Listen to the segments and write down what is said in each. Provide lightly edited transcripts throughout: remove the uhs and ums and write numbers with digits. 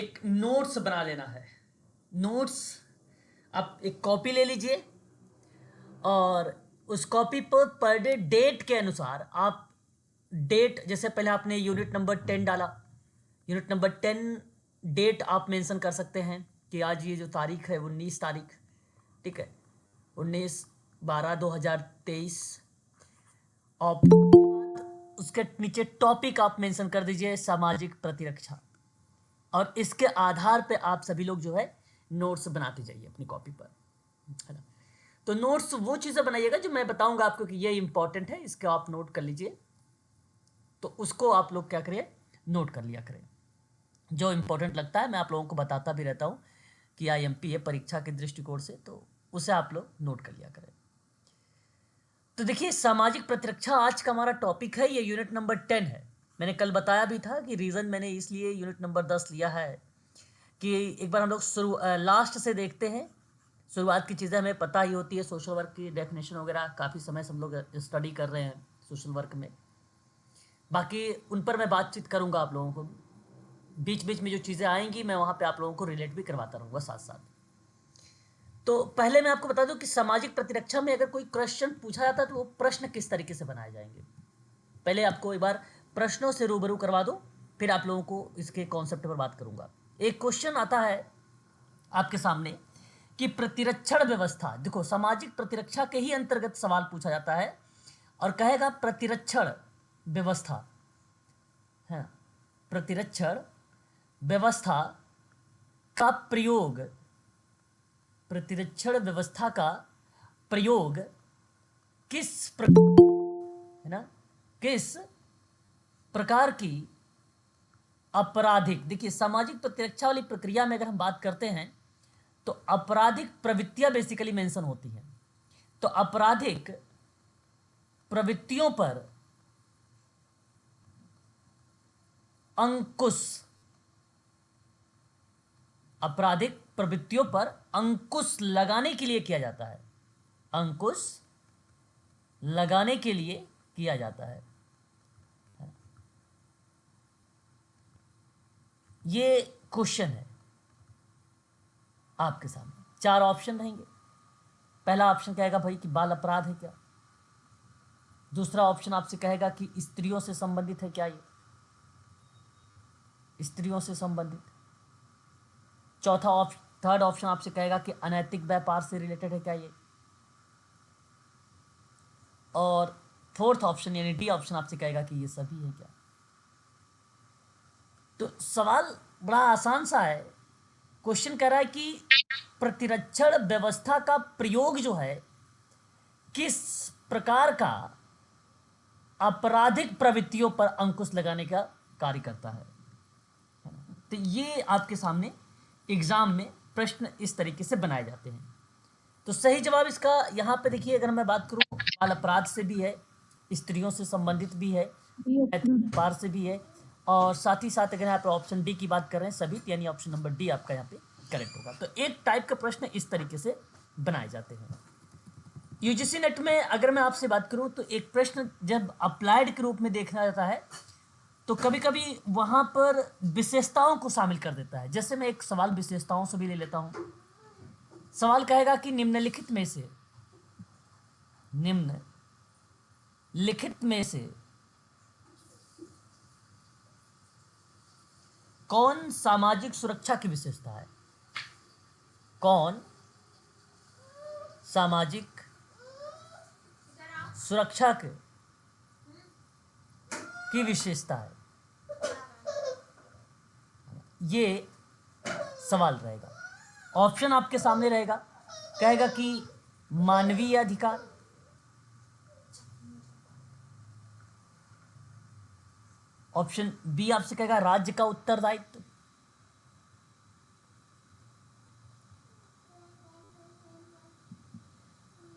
एक नोट्स बना लेना है। नोट्स आप एक कॉपी ले लीजिए और उस कॉपी पर डे डेट के अनुसार आप डेट, जैसे पहले आपने यूनिट नंबर 10 डाला, यूनिट नंबर 10 डेट आप मेंशन कर सकते हैं कि आज ये जो तारीख है 19 तारीख, ठीक है, 19/12/2023। और उसके नीचे टॉपिक आप मेंशन कर दीजिए सामाजिक प्रतिरक्षा, और इसके आधार पे आप सभी लोग जो है नोट्स बनाते जाइए अपनी कॉपी पर, है ना। तो नोट्स वो चीज़ें बनाइएगा जो मैं बताऊंगा आपको कि ये इंपॉर्टेंट है, इसके आप नोट कर लीजिए। तो उसको आप लोग क्या करिए, नोट कर लिया करें। जो इंपॉर्टेंट लगता है मैं आप लोगों को बताता भी रहता हूँ कि IMP है परीक्षा के दृष्टिकोण से, तो उसे आप लोग नोट कर लिया करें। तो देखिए, सामाजिक प्रतिरक्षा आज का हमारा टॉपिक है, ये यूनिट नंबर 10 है। मैंने कल बताया भी था कि रीज़न मैंने इसलिए यूनिट नंबर 10 लिया है कि एक बार हम लोग लास्ट से देखते हैं। शुरुआत की चीज़ें हमें पता ही होती है, सोशल वर्क की डेफिनेशन वगैरह काफ़ी समय से हम लोग स्टडी कर रहे हैं सोशल वर्क में। बाकी उन पर मैं बातचीत करूँगा आप लोगों को, बीच बीच में जो चीज़ें आएंगी मैं वहाँ पे आप लोगों को रिलेट भी करवाता रहूँगा साथ साथ। तो पहले मैं आपको बता दूं कि सामाजिक प्रतिरक्षा में अगर कोई क्वेश्चन पूछा जाता है तो वो प्रश्न किस तरीके से बनाए जाएंगे। पहले आपको एक बार प्रश्नों से रूबरू करवा दो, फिर आप लोगों को इसके कॉन्सेप्ट पर बात करूंगा। एक क्वेश्चन आता है आपके सामने कि प्रतिरक्षण व्यवस्था, देखो सामाजिक प्रतिरक्षा के ही अंतर्गत सवाल पूछा जाता है और कहेगा प्रतिरक्षण व्यवस्था है, प्रतिरक्षण व्यवस्था का प्रयोग, प्रतिरक्षण व्यवस्था का प्रयोग किस है ना, किस प्रकार की आपराधिक, देखिए सामाजिक प्रतिरक्षा वाली प्रक्रिया में अगर हम बात करते हैं तो आपराधिक प्रवृत्तियां बेसिकली मेंशन होती हैं। तो आपराधिक प्रवृत्तियों पर अंकुश, आपराधिक प्रवृत्तियों पर अंकुश लगाने के लिए किया जाता है, अंकुश लगाने के लिए किया जाता है। ये क्वेश्चन है आपके सामने, 4 ऑप्शन रहेंगे। पहला ऑप्शन कहेगा भाई कि बाल अपराध है क्या, दूसरा ऑप्शन आपसे कहेगा कि स्त्रियों से संबंधित है क्या, ये स्त्रियों से संबंधित। थर्ड ऑप्शन आपसे कहेगा कि अनैतिक व्यापार से रिलेटेड है क्या ये, और फोर्थ ऑप्शन यानी डी ऑप्शन आपसे कहेगा कि ये सभी है क्या। तो सवाल बड़ा आसान सा है। क्वेश्चन कह रहा है कि प्रतिरक्षण व्यवस्था का प्रयोग जो है किस प्रकार का आपराधिक प्रवृत्तियों पर अंकुश लगाने का कार्य करता है। तो ये आपके सामने एग्जाम में प्रश्न इस तरीके से बनाए जाते हैं। तो सही जवाब इसका यहाँ पे देखिए, अगर मैं बात करूँ बाल अपराध से भी है, स्त्रियों से संबंधित भी है, व्यापार से भी है, और साथ ही साथ अगर यहाँ पे ऑप्शन डी की बात कर रहे हैं सभी, यानी ऑप्शन नंबर डी आपका यहाँ पे करेक्ट होगा। तो एक टाइप का प्रश्न इस तरीके से बनाए जाते हैं। यूजीसी नेट में अगर मैं आपसे बात करूं तो एक प्रश्न जब अप्लाइड के रूप में देखा जाता है तो कभी कभी वहां पर विशेषताओं को शामिल कर देता है। जैसे मैं एक सवाल विशेषताओं से भी ले लेता हूं। सवाल कहेगा कि निम्नलिखित में से, निम्नलिखित में से कौन सामाजिक सुरक्षा की विशेषता है, कौन सामाजिक सुरक्षा की विशेषता है, ये सवाल रहेगा। ऑप्शन आपके सामने रहेगा, कहेगा कि मानवीय अधिकार, ऑप्शन बी आपसे कहेगा राज्य का उत्तरदायित्व,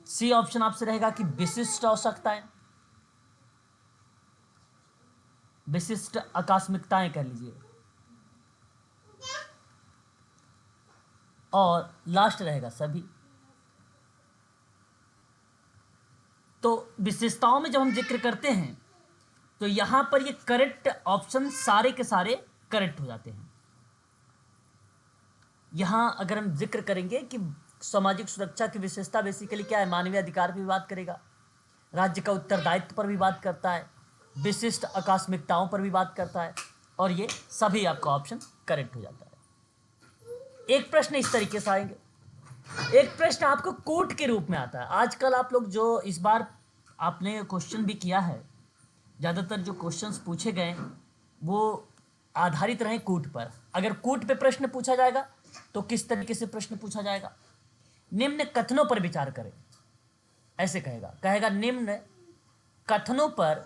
सी ऑप्शन आपसे रहेगा कि विशिष्ट आवश्यकताएं, विशिष्ट आकस्मिकताएं कह लीजिए, और लास्ट रहेगा सभी। तो विशेषताओं में जब हम जिक्र करते हैं तो यहां पर ये करेक्ट ऑप्शन सारे के सारे करेक्ट हो जाते हैं। यहाँ अगर हम जिक्र करेंगे कि सामाजिक सुरक्षा की विशेषता बेसिकली क्या है, मानवीय अधिकार पर भी बात करेगा, राज्य का उत्तरदायित्व पर भी बात करता है, विशिष्ट आकस्मिकताओं पर भी बात करता है, और ये सभी आपका ऑप्शन करेक्ट हो जाता है। एक प्रश्न इस तरीके से आएंगे, एक प्रश्न आपको कोट के रूप में आता है। आजकल आप लोग जो इस बार आपने क्वेश्चन भी किया है, ज़्यादातर जो क्वेश्चंस पूछे गए वो आधारित रहे कूट पर। अगर कूट पे प्रश्न पूछा जाएगा तो किस तरीके से प्रश्न पूछा जाएगा, निम्न कथनों पर विचार करें, ऐसे कहेगा निम्न कथनों पर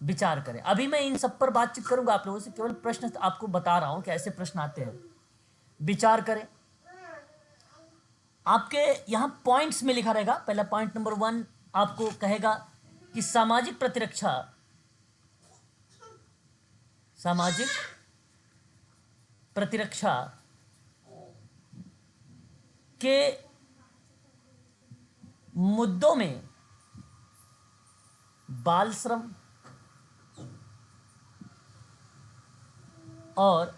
विचार करें। अभी मैं इन सब पर बातचीत करूंगा आप लोगों से, केवल प्रश्न आपको बता रहा हूं कि ऐसे प्रश्न आते हैं, विचार करें। आपके यहां पॉइंट्स में लिखा रहेगा। पहला पॉइंट नंबर 1 आपको कहेगा कि सामाजिक प्रतिरक्षा के मुद्दों में बाल श्रम और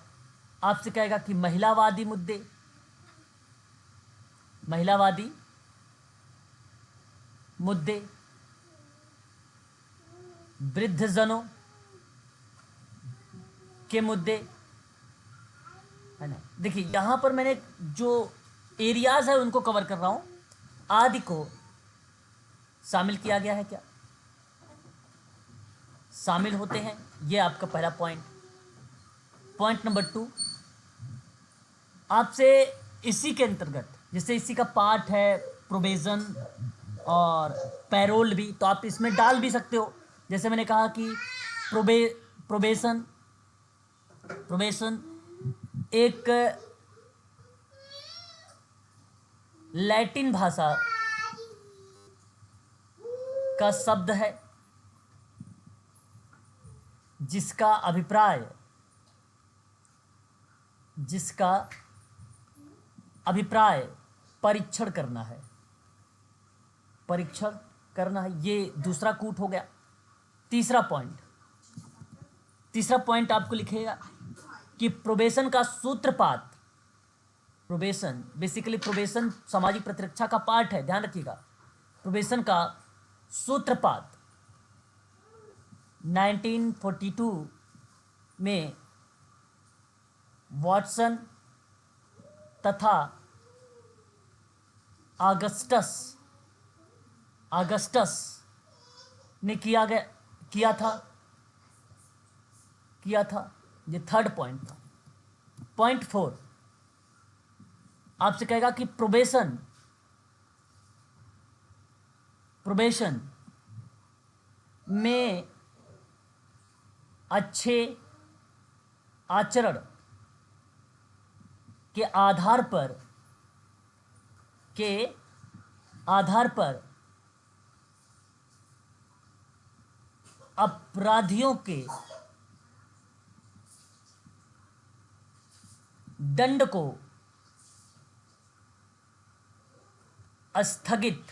आपसे कहेगा कि महिलावादी मुद्दे, वृद्धजनों के मुद्दे, है ना। देखिए यहां पर मैंने जो एरियाज है उनको कवर कर रहा हूं, आदि को शामिल किया गया है क्या, शामिल होते हैं, ये आपका पहला पॉइंट। पॉइंट नंबर 2 आपसे इसी के अंतर्गत, जैसे इसी का पार्ट है प्रोबेशन और पैरोल भी, तो आप इसमें डाल भी सकते हो। जैसे मैंने कहा कि प्रोबेशन एक लैटिन भाषा का शब्द है जिसका अभिप्राय परीक्षण करना है। ये दूसरा कूट हो गया। तीसरा पॉइंट आपको लिखेगा कि प्रोबेशन का सूत्रपात, प्रोबेशन सामाजिक प्रतिरक्षा का पार्ट है, ध्यान रखिएगा। प्रोबेशन का सूत्रपात 1942 में वॉटसन तथा ऑगस्टस ने किया था। ये थर्ड पॉइंट था। पॉइंट 4 आपसे कहेगा कि प्रोबेशन में अच्छे आचरण के आधार पर अपराधियों के दंड को स्थगित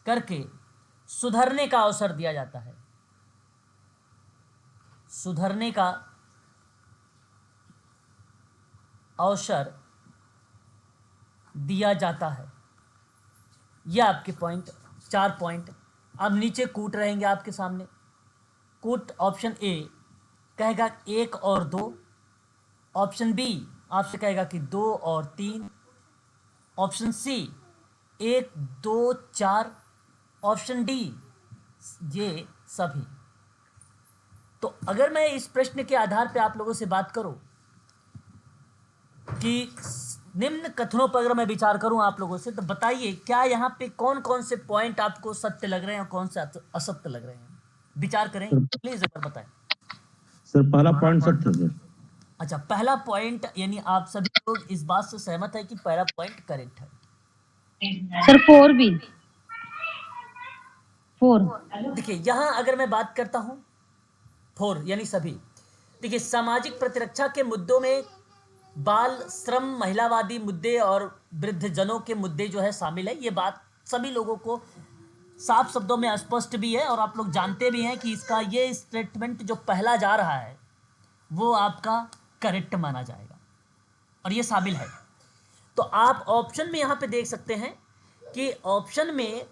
करके सुधरने का अवसर दिया जाता है। सुधरने का अवसर दिया जाता है। यह आपके पॉइंट, 4 पॉइंट। अब नीचे कूट रहेंगे आपके सामने। कूट ऑप्शन ए कहेगा 1 और 2, ऑप्शन बी आपसे कहेगा कि 2 और 3, ऑप्शन सी 1, 2, 4, ऑप्शन डी ये सभी। तो अगर मैं इस प्रश्न के आधार पर आप लोगों से बात करूं कि निम्न कथनों पर अगर मैं विचार करूं आप लोगों से, तो बताइए क्या यहाँ पे कौन कौन से पॉइंट आपको सत्य लग रहे हैं और कौन से असत्य लग रहे हैं। विचार करें प्लीज, एक बार बताएं। सर पहला पॉइंट सत्य है सर। अच्छा, पहला पॉइंट, यानी आप सभी लोग इस बात से सहमत है कि पहला पॉइंट करेक्ट है। सर 4 भी 4। देखिए यहां अगर मैं बात करता हूं 4 यानी सभी, देखिए सामाजिक प्रतिरक्षा के मुद्दों में बाल श्रम, महिलावादी मुद्दे और वृद्धजनों के मुद्दे जो है शामिल है। ये बात सभी लोगों को साफ शब्दों में स्पष्ट भी है और आप लोग जानते भी हैं कि इसका ये स्टेटमेंट जो पहला जा रहा है वो आपका करेक्ट माना जाएगा और ये शामिल है। तो आप ऑप्शन में यहाँ पे देख सकते हैं कि ऑप्शन में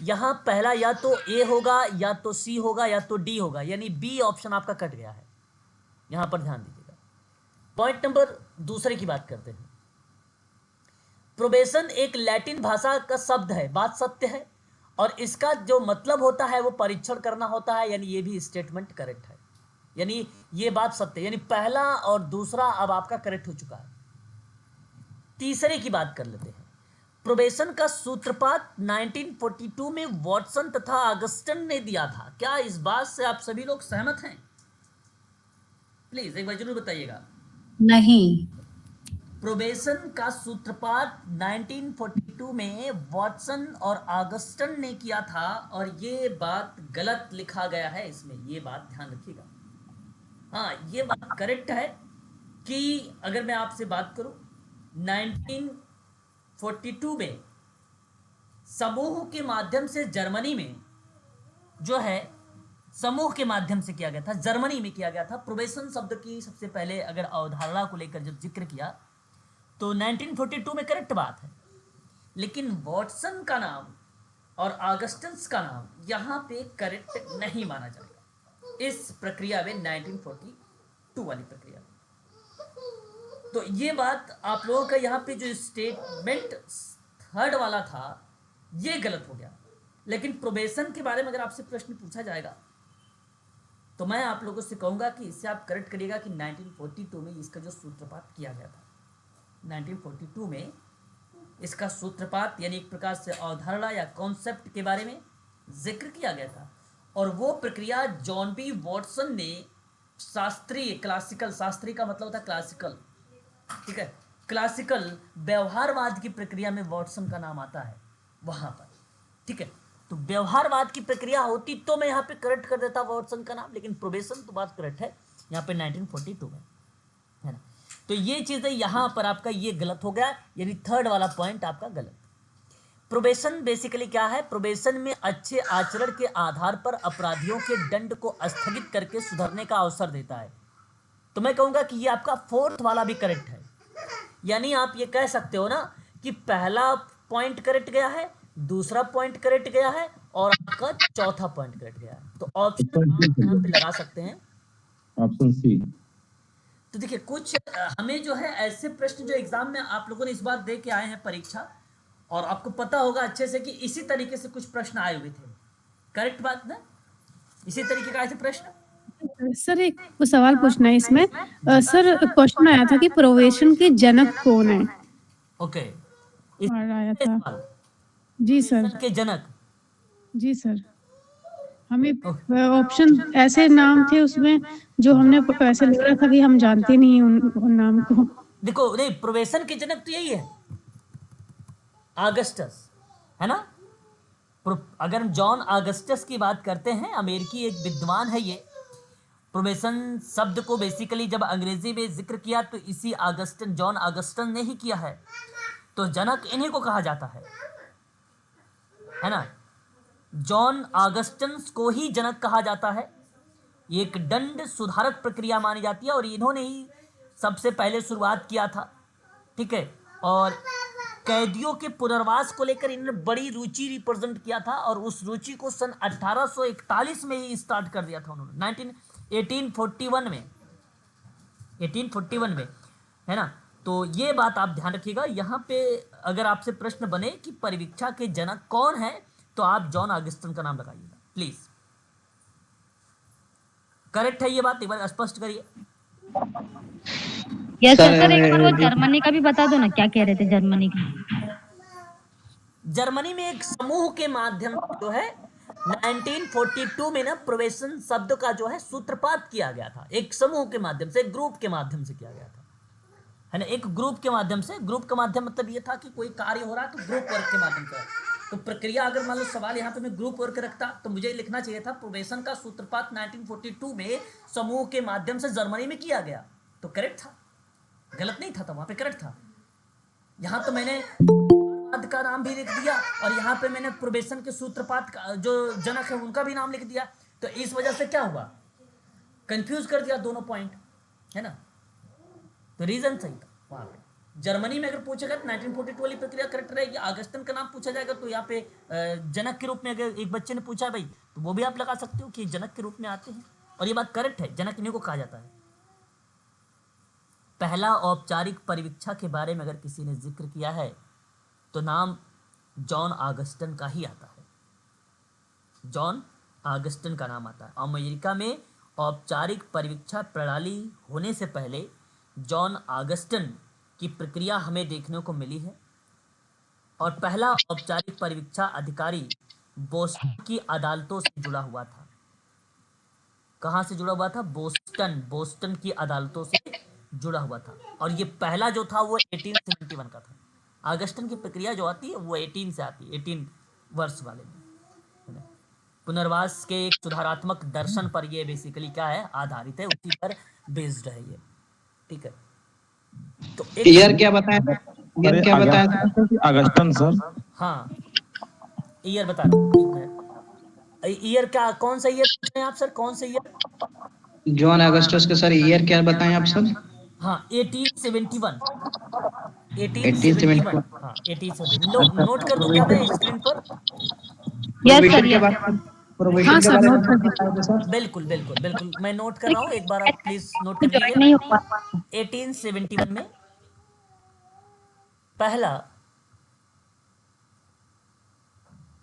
यहाँ पहला या तो ए होगा या तो सी होगा या तो डी होगा, यानी बी ऑप्शन आपका कट गया है। यहाँ पर ध्यान दीजिएगा। पॉइंट नंबर दूसरे की बात करते हैं। प्रोबेशन एक लैटिन भाषा का शब्द है, बात सत्य है, और इसका जो मतलब होता है वो परीक्षण करना होता है, यानी ये भी स्टेटमेंट करेक्ट है, यानी ये बात सत्य है, यानी पहला और दूसरा अब आपका करेक्ट हो चुका है। तीसरे की बात कर लेते हैं। प्रोबेशन का सूत्रपात 1942 में वॉटसन तथा अगस्टन ने दिया था। क्या इस बात से आप सभी लोग सहमत हैं? प्लीज एक बार जरूर बताइएगा। नहीं। प्रोबेशन का सूत्रपात 1942 में वॉटसन और ऑगस्टन ने किया था, और ये बात गलत लिखा गया है इसमें, ये बात ध्यान रखिएगा। हाँ, ये बात करेक्ट है कि अगर मैं आपसे बात करूं 1942 में समूह के माध्यम से जर्मनी में जो है, समूह के माध्यम से किया गया था, जर्मनी में किया गया था। प्रोबेशन शब्द की सबसे पहले अगर अवधारणा को लेकर जब जिक्र किया तो 1942 में करेक्ट बात है, लेकिन वॉटसन का नाम और ऑगस्टन्स का नाम यहाँ पे करेक्ट नहीं माना जाएगा इस प्रक्रिया में, 1942 वाली प्रक्रिया में। तो ये बात आप लोगों का यहाँ पे जो स्टेटमेंट थर्ड वाला था ये गलत हो गया। लेकिन प्रोबेशन के बारे में अगर आपसे प्रश्न पूछा जाएगा तो मैं आप लोगों से कहूँगा कि इससे आप करेक्ट करिएगा कि 1942 में इसका जो सूत्रपात किया गया था, 1942 में इसका सूत्रपात यानी एक प्रकार से अवधारणा या कॉन्सेप्ट के बारे में जिक्र किया गया था, और वो प्रक्रिया जॉन बी वॉटसन ने शास्त्रीय, क्लासिकल, शास्त्रीय का मतलब होता है क्लासिकल, ठीक है, क्लासिकल व्यवहारवाद की प्रक्रिया में वॉटसन का नाम आता है वहां पर, ठीक है। तो व्यवहारवाद की प्रक्रिया होती तो मैं यहाँ पे करेक्ट कर देता वॉटसन का नाम, लेकिन प्रोबेशन तो बात करेक्ट है यहाँ पे 1942 में, है ना। तो ये चीज़ें यहाँ पर आपका ये गलत हो गया, यानी थर्ड वाला पॉइंट आपका गलत। प्रोबेशन बेसिकली क्या है? प्रोबेशन में अच्छे आचरण के आधार पर अपराधियों के दंड को स्थगित करके सुधरने का अवसर देता है। तो मैं कहूँगा कि ये आपका फोर्थ वाला भी करेक्ट है, यानी आप ये कह सकते हो ना कि पहला पॉइंट करेक्ट गया है, दूसरा पॉइंट करेक्ट गया है और आपका चौथा पॉइंट करेक्ट गया है। तो ऑप्शन आप यहाँ पे लगा सकते हैं, ऑप्शन सी। तो देखिए कुछ हमें जो है ऐसे प्रश्न जो एग्जाम में आप लोगों ने इस बार दे के आए हैं परीक्षा, और आपको पता होगा अच्छे से कि इसी तरीके से कुछ प्रश्न आए हुए थे, करेक्ट बात ना, इसी तरीके का आए थे प्रश्न। सर एक सवाल पूछना है इसमें। सर क्वेश्चन आया था कि प्रोबेशन के जनक कौन है? ओके, आया था। सवाल जी सर। के जनक, जी सर, हमें ऑप्शन ऐसे नाम थे उसमें जो हमने ऐसे लग रहा था कि हम जानते नहीं उन नाम को। देखो नहीं, प्रोबेशन के जनक तो यही है, ऑगस्टस, है ना। अगर हम जॉन ऑगस्टस की बात करते हैं, अमेरिकी एक विद्वान है ये। प्रोबेशन शब्द को बेसिकली जब अंग्रेजी में जिक्र किया तो इसी ऑगस्टन, जॉन ऑगस्टन ने ही किया है, तो जनक इन्हीं को कहा जाता है ना। जॉन ऑगस्टन्स को ही जनक कहा जाता है। ये एक दंड सुधारक प्रक्रिया मानी जाती है और इन्होंने ही सबसे पहले शुरुआत किया था, ठीक है। और कैदियों के पुनर्वास को लेकर इन्होंने बड़ी रुचि रिप्रेजेंट किया था, और उस रुचि को सन 1841 में ही स्टार्ट कर दिया था उन्होंने, 1841 में, 1841 में, है ना। तो ये बात आप ध्यान रखिएगा। यहाँ पे अगर आपसे प्रश्न बने कि परिवीक्षा के जनक कौन है, तो आप जॉन ऑगस्टन का नाम लगाइएगा प्लीज। करेक्ट है ये बात, एक बार स्पष्ट करिए। यस सर, एक बार वो जर्मनी का भी बता दो ना, क्या कह रहे थे जर्मनी का? जर्मनी में एक समूह के माध्यम से जो है 1942 में ना प्रोबेशन शब्द का जो है सूत्रपात किया गया था, एक समूह के माध्यम से, एक ग्रुप के माध्यम से किया गया था, है ना। एक ग्रुप के माध्यम से, ग्रुप का माध्यम मतलब ये था कि कोई कार्य हो रहा है तो ग्रुप वर्क के माध्यम से। तो प्रक्रिया, अगर मान लो सवाल यहाँ पे मैं ग्रुप वर्क रखता तो मुझे लिखना चाहिए था प्रोबेशन का सूत्रपात 1942 में समूह के माध्यम से जर्मनी में किया गया, तो करेक्ट था, गलत नहीं था, तो वहां पे करेक्ट था। यहाँ तो मैंने सूत्रपात का नाम भी लिख दिया और यहाँ पे मैंने प्रोबेशन के सूत्रपात का जो जनक है उनका भी नाम लिख दिया, तो इस वजह से क्या हुआ, कंफ्यूज कर दिया दोनों पॉइंट, है ना। तो रीजन सही था वहां पे। जर्मनी में अगर पूछेगा तो 1942 वाली प्रक्रिया करेक्ट रहेगी। अगस्टन का नाम पूछा जाएगा तो यहाँ पे जनक के रूप में अगर एक बच्चे ने पूछा भाई, तो वो भी आप लगा सकते हो कि जनक के रूप में आते हैं, और ये बात करेक्ट है, जनक इन्हीं को कहा जाता है। पहला औपचारिक परिवीक्षा के बारे में अगर किसी ने जिक्र किया है तो नाम जॉन ऑगस्टन का ही आता है, जॉन ऑगस्टन का नाम आता है। अमेरिका में औपचारिक परिवीक्षा प्रणाली होने से पहले जॉन ऑगस्टन की प्रक्रिया हमें देखने को मिली है, और पहला औपचारिक परिवीक्षा अधिकारी बोस्टन की अदालतों से जुड़ा हुआ था। कहाँ से जुड़ा हुआ था? बोस्टन की अदालतों से जुड़ा हुआ था, और ये पहला जो था वो 1871 का था। ऑगस्टन की प्रक्रिया जो आती है वो 18 से आती है, 18 वर्ष वाले में। पुनर्वास के एक सुधारात्मक दर्शन पर ये बेसिकली क्या है, आधारित है, उसी पर बेस्ड है ये, ठीक है। तो ईयर क्या बताया था? ईयर क्या बताया था? Augustan sir. हाँ, ईयर बता दो। ईयर क्या, कौन सा ईयर पूछ रहे हैं आप सर, कौन सा ईयर? जॉन अगस्टस के सर ईयर क्या बताएं आप सर? हाँ, 1871। 1871। हाँ, 1871 नोट कर दो क्या मैं स्क्रीन पर? यस सर, के बारे यस। में प्रोविजन हाँ के सर, बारे नोट में कर बताया था सर। बिल्कुल बिल्कुल बिल्कुल, मैं नोट कर रहा हूँ, एक बार आप प्लीज नोट कर ज्वाइन लीजिए। नहीं हो पा 1871 में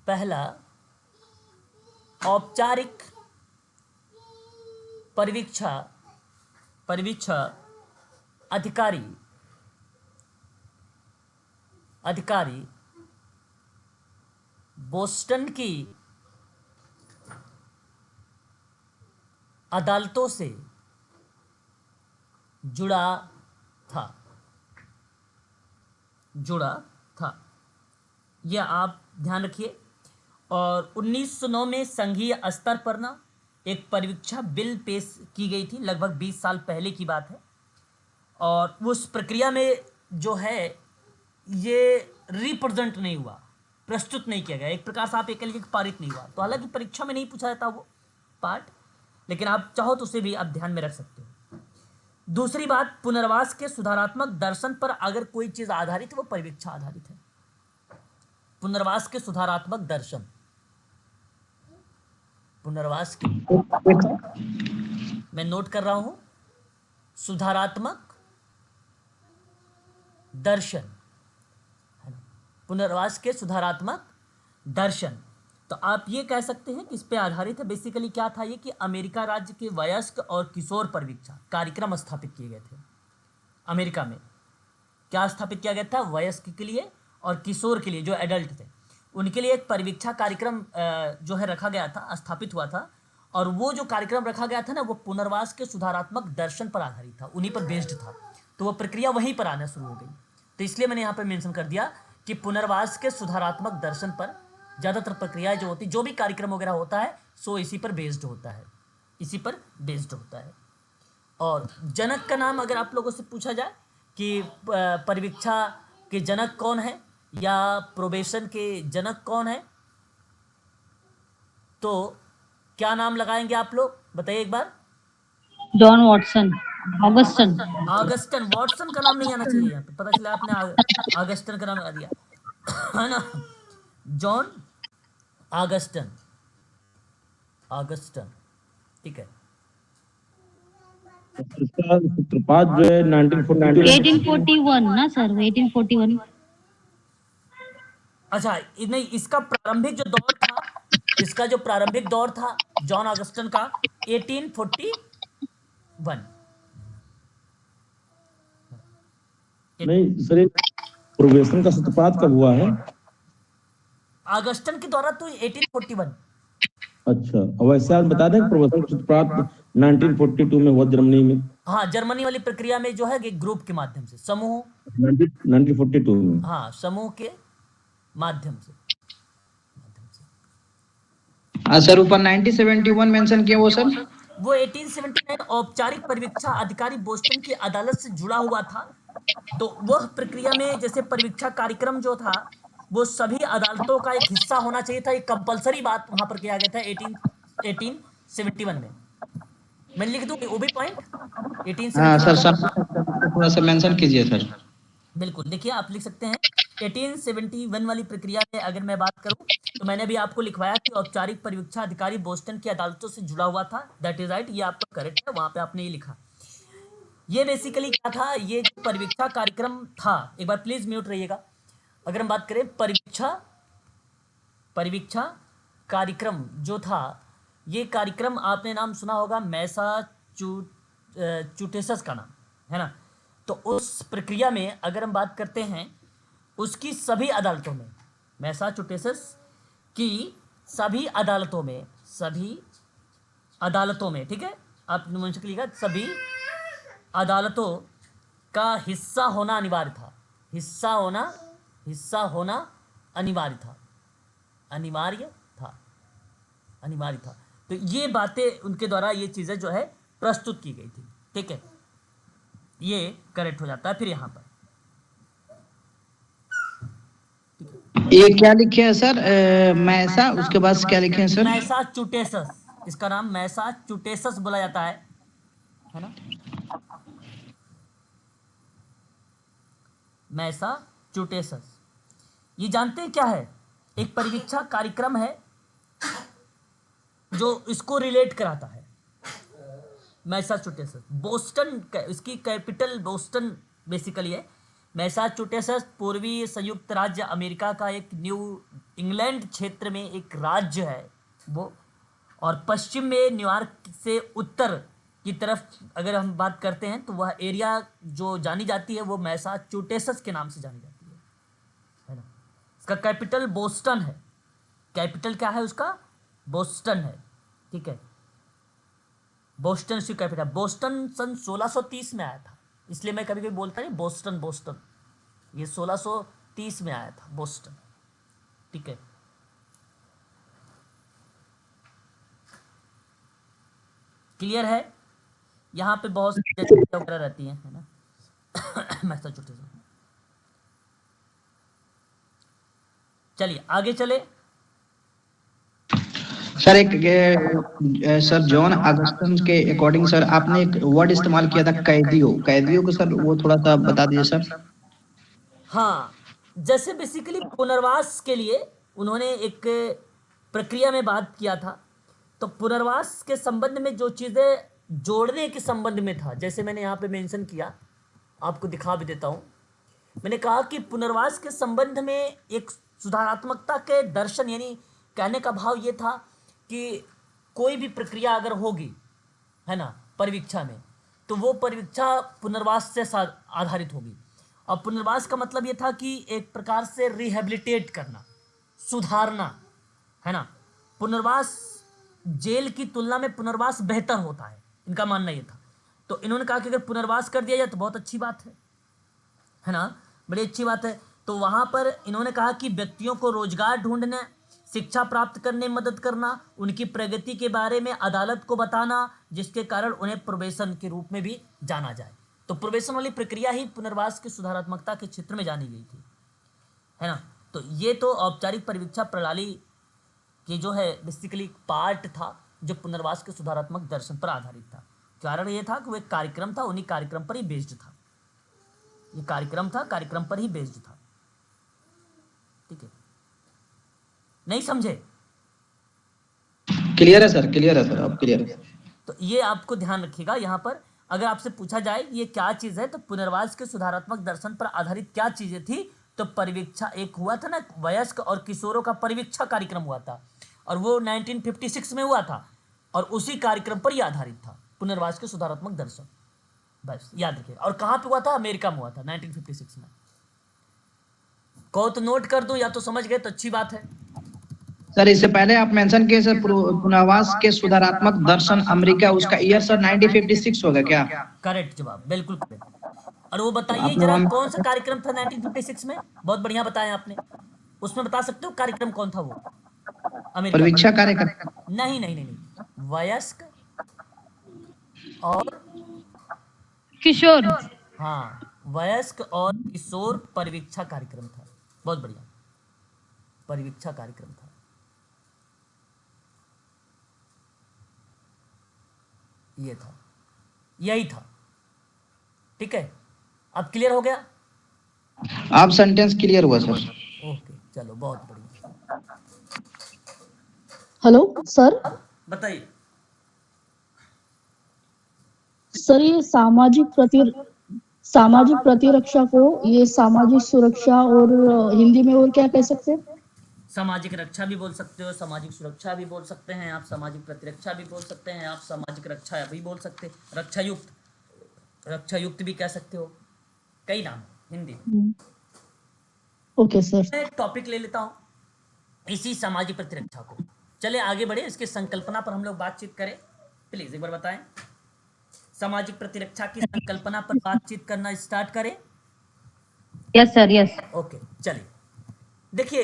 पहला औपचारिक परिवीक्षा अधिकारी बोस्टन की अदालतों से जुड़ा था। यह आप ध्यान रखिए। और 1909 में संघीय स्तर पर ना एक परिवीक्षा बिल पेश की गई थी, लगभग 20 साल पहले की बात है, और उस प्रक्रिया में जो है ये रिप्रेजेंट नहीं हुआ, प्रस्तुत नहीं किया गया, एक प्रकार से आप एक लिखित पारित नहीं हुआ। तो हालांकि परीक्षा में नहीं पूछा जाता वो पार्ट, लेकिन आप चाहो तो उसे भी आप ध्यान में रख सकते हो। दूसरी बात, पुनर्वास के सुधारात्मक दर्शन पर अगर कोई चीज आधारित है वो परिवीक्षा आधारित है। पुनर्वास के सुधारात्मक दर्शन, पुनर्वास के, मैं नोट कर रहा हूं, सुधारात्मक दर्शन, पुनर्वास के सुधारात्मक दर्शन। तो आप ये कह सकते हैं कि इस पे आधारित है। बेसिकली क्या था ये कि अमेरिका राज्य के वयस्क और किशोर परिवीक्षा कार्यक्रम स्थापित किए गए थे। अमेरिका में क्या स्थापित किया गया था? वयस्क के लिए और किशोर के लिए, जो एडल्ट थे, उनके लिए एक परिवीक्षा कार्यक्रम जो है रखा गया था, स्थापित हुआ था। और वो जो कार्यक्रम रखा गया था ना, वो पुनर्वास के सुधारात्मक दर्शन पर आधारित था, उन्हीं पर बेस्ड था। तो वो प्रक्रिया वहीं पर आना शुरू हो गई। तो इसलिए मैंने यहाँ पर मेंशन कर दिया कि पुनर्वास के सुधारात्मक दर्शन पर ज़्यादातर प्रक्रियाएं जो होती, जो भी कार्यक्रम वगैरह होता है, सो इसी पर बेस्ड होता है, इसी पर बेस्ड होता है। और जनक का नाम अगर आप लोगों से पूछा जाए कि परिवीक्षा के जनक कौन है या प्रोबेशन के जनक कौन है, तो क्या नाम लगाएंगे आप लोग, बताइए एक बार। John Watson, Augustine. Augustine, Watson का नाम नहीं आना चाहिए यहाँ पे, पता चला आपने ऑगस्टन का नाम लगा दिया है ना। जॉन ऑगस्टन, ठीक है। इसका सूत्रपात जो है 1942 1841 ना सर, 1841। अच्छा, नहीं, इसका प्रारंभिक जो दौर था, इसका जो प्रारंभिक दौर था जॉन ऑगस्टन का 1841। नहीं सर, ये प्रोबेशन का सूत्रपात कब हुआ है? ऑगस्टन के द्वारा तो 1841। अच्छा, और वैसे आप बता दें कि प्रोबेशन का सूत्रपात 1942 में हुआ जर्मनी में। हाँ, जर्मनी वाली प्रक्रिया में जो है एक ग्रुप के माध्यम से, समूह, 1942 में। हाँ, समूह के माध्यम से। सर ऊपर 1971 मेंशन किया वो सर? वो 1879 औपचारिक परिवीक्षा अधिकारी बोस्टन की अदालत से जुड़ा हुआ था। तो वह प्रक्रिया में जैसे परिवीक्षा कार्यक्रम जो था वो सभी अदालतों का एक हिस्सा होना चाहिए था। एक कंपलसरी बात वहां पर किया गया था 1871 में। मैं लिख दूं वो भी पॉइंट हाँ 1871 सर, का। थोड़ा सा मेंशन कीजिए सर। बिल्कुल, देखिए आप लिख सकते हैं 1871 वाली प्रक्रिया में अगर मैं बात करूं तो मैंने भी आपको लिखवाया कि औपचारिक परिवीक्षा अधिकारी बोस्टन की अदालतों से जुड़ा हुआ था। दैट इज राइट, ये आपका करेक्ट है, वहां पे आपने ये लिखा। ये बेसिकली क्या था, ये जो परिवीक्षा कार्यक्रम था, एक बार प्लीज म्यूट रहिएगा। अगर हम बात करें परिवीक्षा परिवीक्षा कार्यक्रम जो था, ये कार्यक्रम आपने नाम सुना होगा मैसाचुसेट्स का नाम है ना। तो उस प्रक्रिया में अगर हम बात करते हैं उसकी सभी अदालतों में, मैसाचुसेट्स की सभी अदालतों में, ठीक है, आप मुझे लिखा सभी अदालतों का हिस्सा होना अनिवार्य था। हिस्सा होना अनिवार्य था। तो ये बातें उनके द्वारा ये चीजें जो है प्रस्तुत की गई थी, ठीक है, ये करेक्ट हो जाता है फिर यहाँ पर। ये क्या लिखे हैं सर? मैसा, उसके बाद क्या लिखे हैं सर? मैसाचुसेट्स, इसका नाम मैसाचुसेट्स बोला जाता है ना, मैसाचुसेट्स। ये जानते हैं क्या है? एक परिवीक्षा कार्यक्रम है जो इसको रिलेट कराता है। मैसाचुसेट्स बोस्टन, इसकी कैपिटल बोस्टन बेसिकली है। मैसाचुसेट्स पूर्वी संयुक्त राज्य अमेरिका का एक न्यू इंग्लैंड क्षेत्र में एक राज्य है वो, और पश्चिम में न्यूयॉर्क से उत्तर की तरफ अगर हम बात करते हैं तो वह एरिया जो जानी जाती है वो मैसाचुसेट्स के नाम से जानी जाती है ना। इसका कैपिटल बोस्टन है। कैपिटल क्या है उसका? बोस्टन है, ठीक है, बोस्टन इसकी कैपिटल। बोस्टन सन 1630 में आया था, इसलिए मैं कभी कभी बोलता नहीं बोस्टन, ये 1630 में आया था बोस्टन, ठीक है। क्लियर है? यहाँ पे बहुत सारी वगैरह रहती हैं, है ना। मैसाचुसेट्स। चलिए आगे चले। सर सर जॉन अगस्टन के अकॉर्डिंग सर आपने एक वर्ड इस्तेमाल किया था कैदियों को सर, वो थोड़ा सा बता दीजिए सर। हाँ, जैसे बेसिकली पुनर्वास के लिए उन्होंने एक प्रक्रिया में बात किया था। तो पुनर्वास के संबंध में जो चीज़ें जोड़ने के संबंध में था, जैसे मैंने यहाँ पे मेंशन किया, आपको दिखा भी देता हूँ। मैंने कहा कि पुनर्वास के संबंध में एक सुधारात्मकता के दर्शन, यानी कहने का भाव ये था कि कोई भी प्रक्रिया अगर होगी, है ना, परिवीक्षा में, तो वो परिवीक्षा पुनर्वास से आधारित होगी। और पुनर्वास का मतलब ये था कि एक प्रकार से रिहेबिलिटेट करना, सुधारना, है ना। पुनर्वास, जेल की तुलना में पुनर्वास बेहतर होता है, इनका मानना ये था। तो इन्होंने कहा कि अगर पुनर्वास कर दिया जाए तो बहुत अच्छी बात है ना, बड़ी अच्छी बात है। तो वहाँ पर इन्होंने कहा कि व्यक्तियों को रोजगार ढूंढने, शिक्षा प्राप्त करने में मदद करना, उनकी प्रगति के बारे में अदालत को बताना, जिसके कारण उन्हें प्रोबेशन के रूप में भी जाना जाए। तो प्रोबेशन वाली प्रक्रिया ही पुनर्वास की सुधारात्मकता के क्षेत्र में जानी गई थी, है ना। तो ये तो औपचारिक परिवीक्षा प्रणाली की जो है बेसिकली पार्ट था जो पुनर्वास के सुधारात्मक दर्शन पर आधारित था। कारण ये था कि वो एक कार्यक्रम था, उन्हीं कार्यक्रम पर ही बेस्ड था। ये कार्यक्रम था, कार्यक्रम पर ही बेस्ड था, ठीक है। नहीं समझे? क्लियर है सर, क्लियर है सर, आप क्लियर है। तो ये आपको ध्यान रखिएगा। यहाँ पर अगर आपसे पूछा जाए ये क्या चीज है, तो पुनर्वास के सुधारात्मक दर्शन पर आधारित क्या चीजें थी, तो परिवीक्षा एक हुआ था ना, वयस्क और किशोरों का परिवीक्षा कार्यक्रम हुआ था, और वो 1956 में हुआ था, और उसी कार्यक्रम पर यह आधारित था, पुनर्वास के सुधारात्मक दर्शन। बस याद रखिए। और कहाँ पे हुआ था? अमेरिका में हुआ था 1956 में। कहो तो नोट कर दो, या तो समझ गए तो अच्छी बात है। सर इससे पहले आप मेंशन किए सर पुनर्वास के सुधारात्मक दर्शन अमेरिका, उसका ईयर सर 1956 होगा क्या? करेक्ट जवाब, बिल्कुल करेक्ट। और वो बताइए आपने जरा वहाँ- कौन सा कार्यक्रम था 1956 में? बहुत बढ़िया बताया आपने। उसमें बता सकते हो कार्यक्रम कौन था वो? अमेरिका परीक्षा का? कार्यक्रम। नहीं नहीं नहीं नहीं, वयस्क और किशोर। हाँ, वयस्क और किशोर परिवीक्षा कार्यक्रम था। बहुत बढ़िया। परिवीक्षा कार्यक्रम था। ये था, यही था। ठीक है, अब क्लियर हो गया? आप सेंटेंस क्लियर हुआ सर। ओके, चलो बहुत बढ़िया। Hello sir. बताइए। सर ये सामाजिक प्रतिरक्षा को ये सामाजिक सुरक्षा और हिंदी में और क्या कह सकते हैं? सामाजिक रक्षा भी बोल सकते हो, सामाजिक सुरक्षा भी बोल सकते हैं आप, सामाजिक प्रतिरक्षा भी बोल सकते हैं आप, सामाजिक रक्षा भी बोल सकते हैं, रक्षा युक्त भी कह सकते हो, कई नाम हिंदी में। Okay sir. मैं टॉपिक ले लेता हूँ इसी सामाजिक प्रतिरक्षा को। चले आगे बढ़े, इसके संकल्पना पर हम लोग बातचीत करें। प्लीज एक बार बताएं, सामाजिक प्रतिरक्षा की संकल्पना पर बातचीत करना स्टार्ट करें। Yes sir, yes. ओके, चलिए देखिए,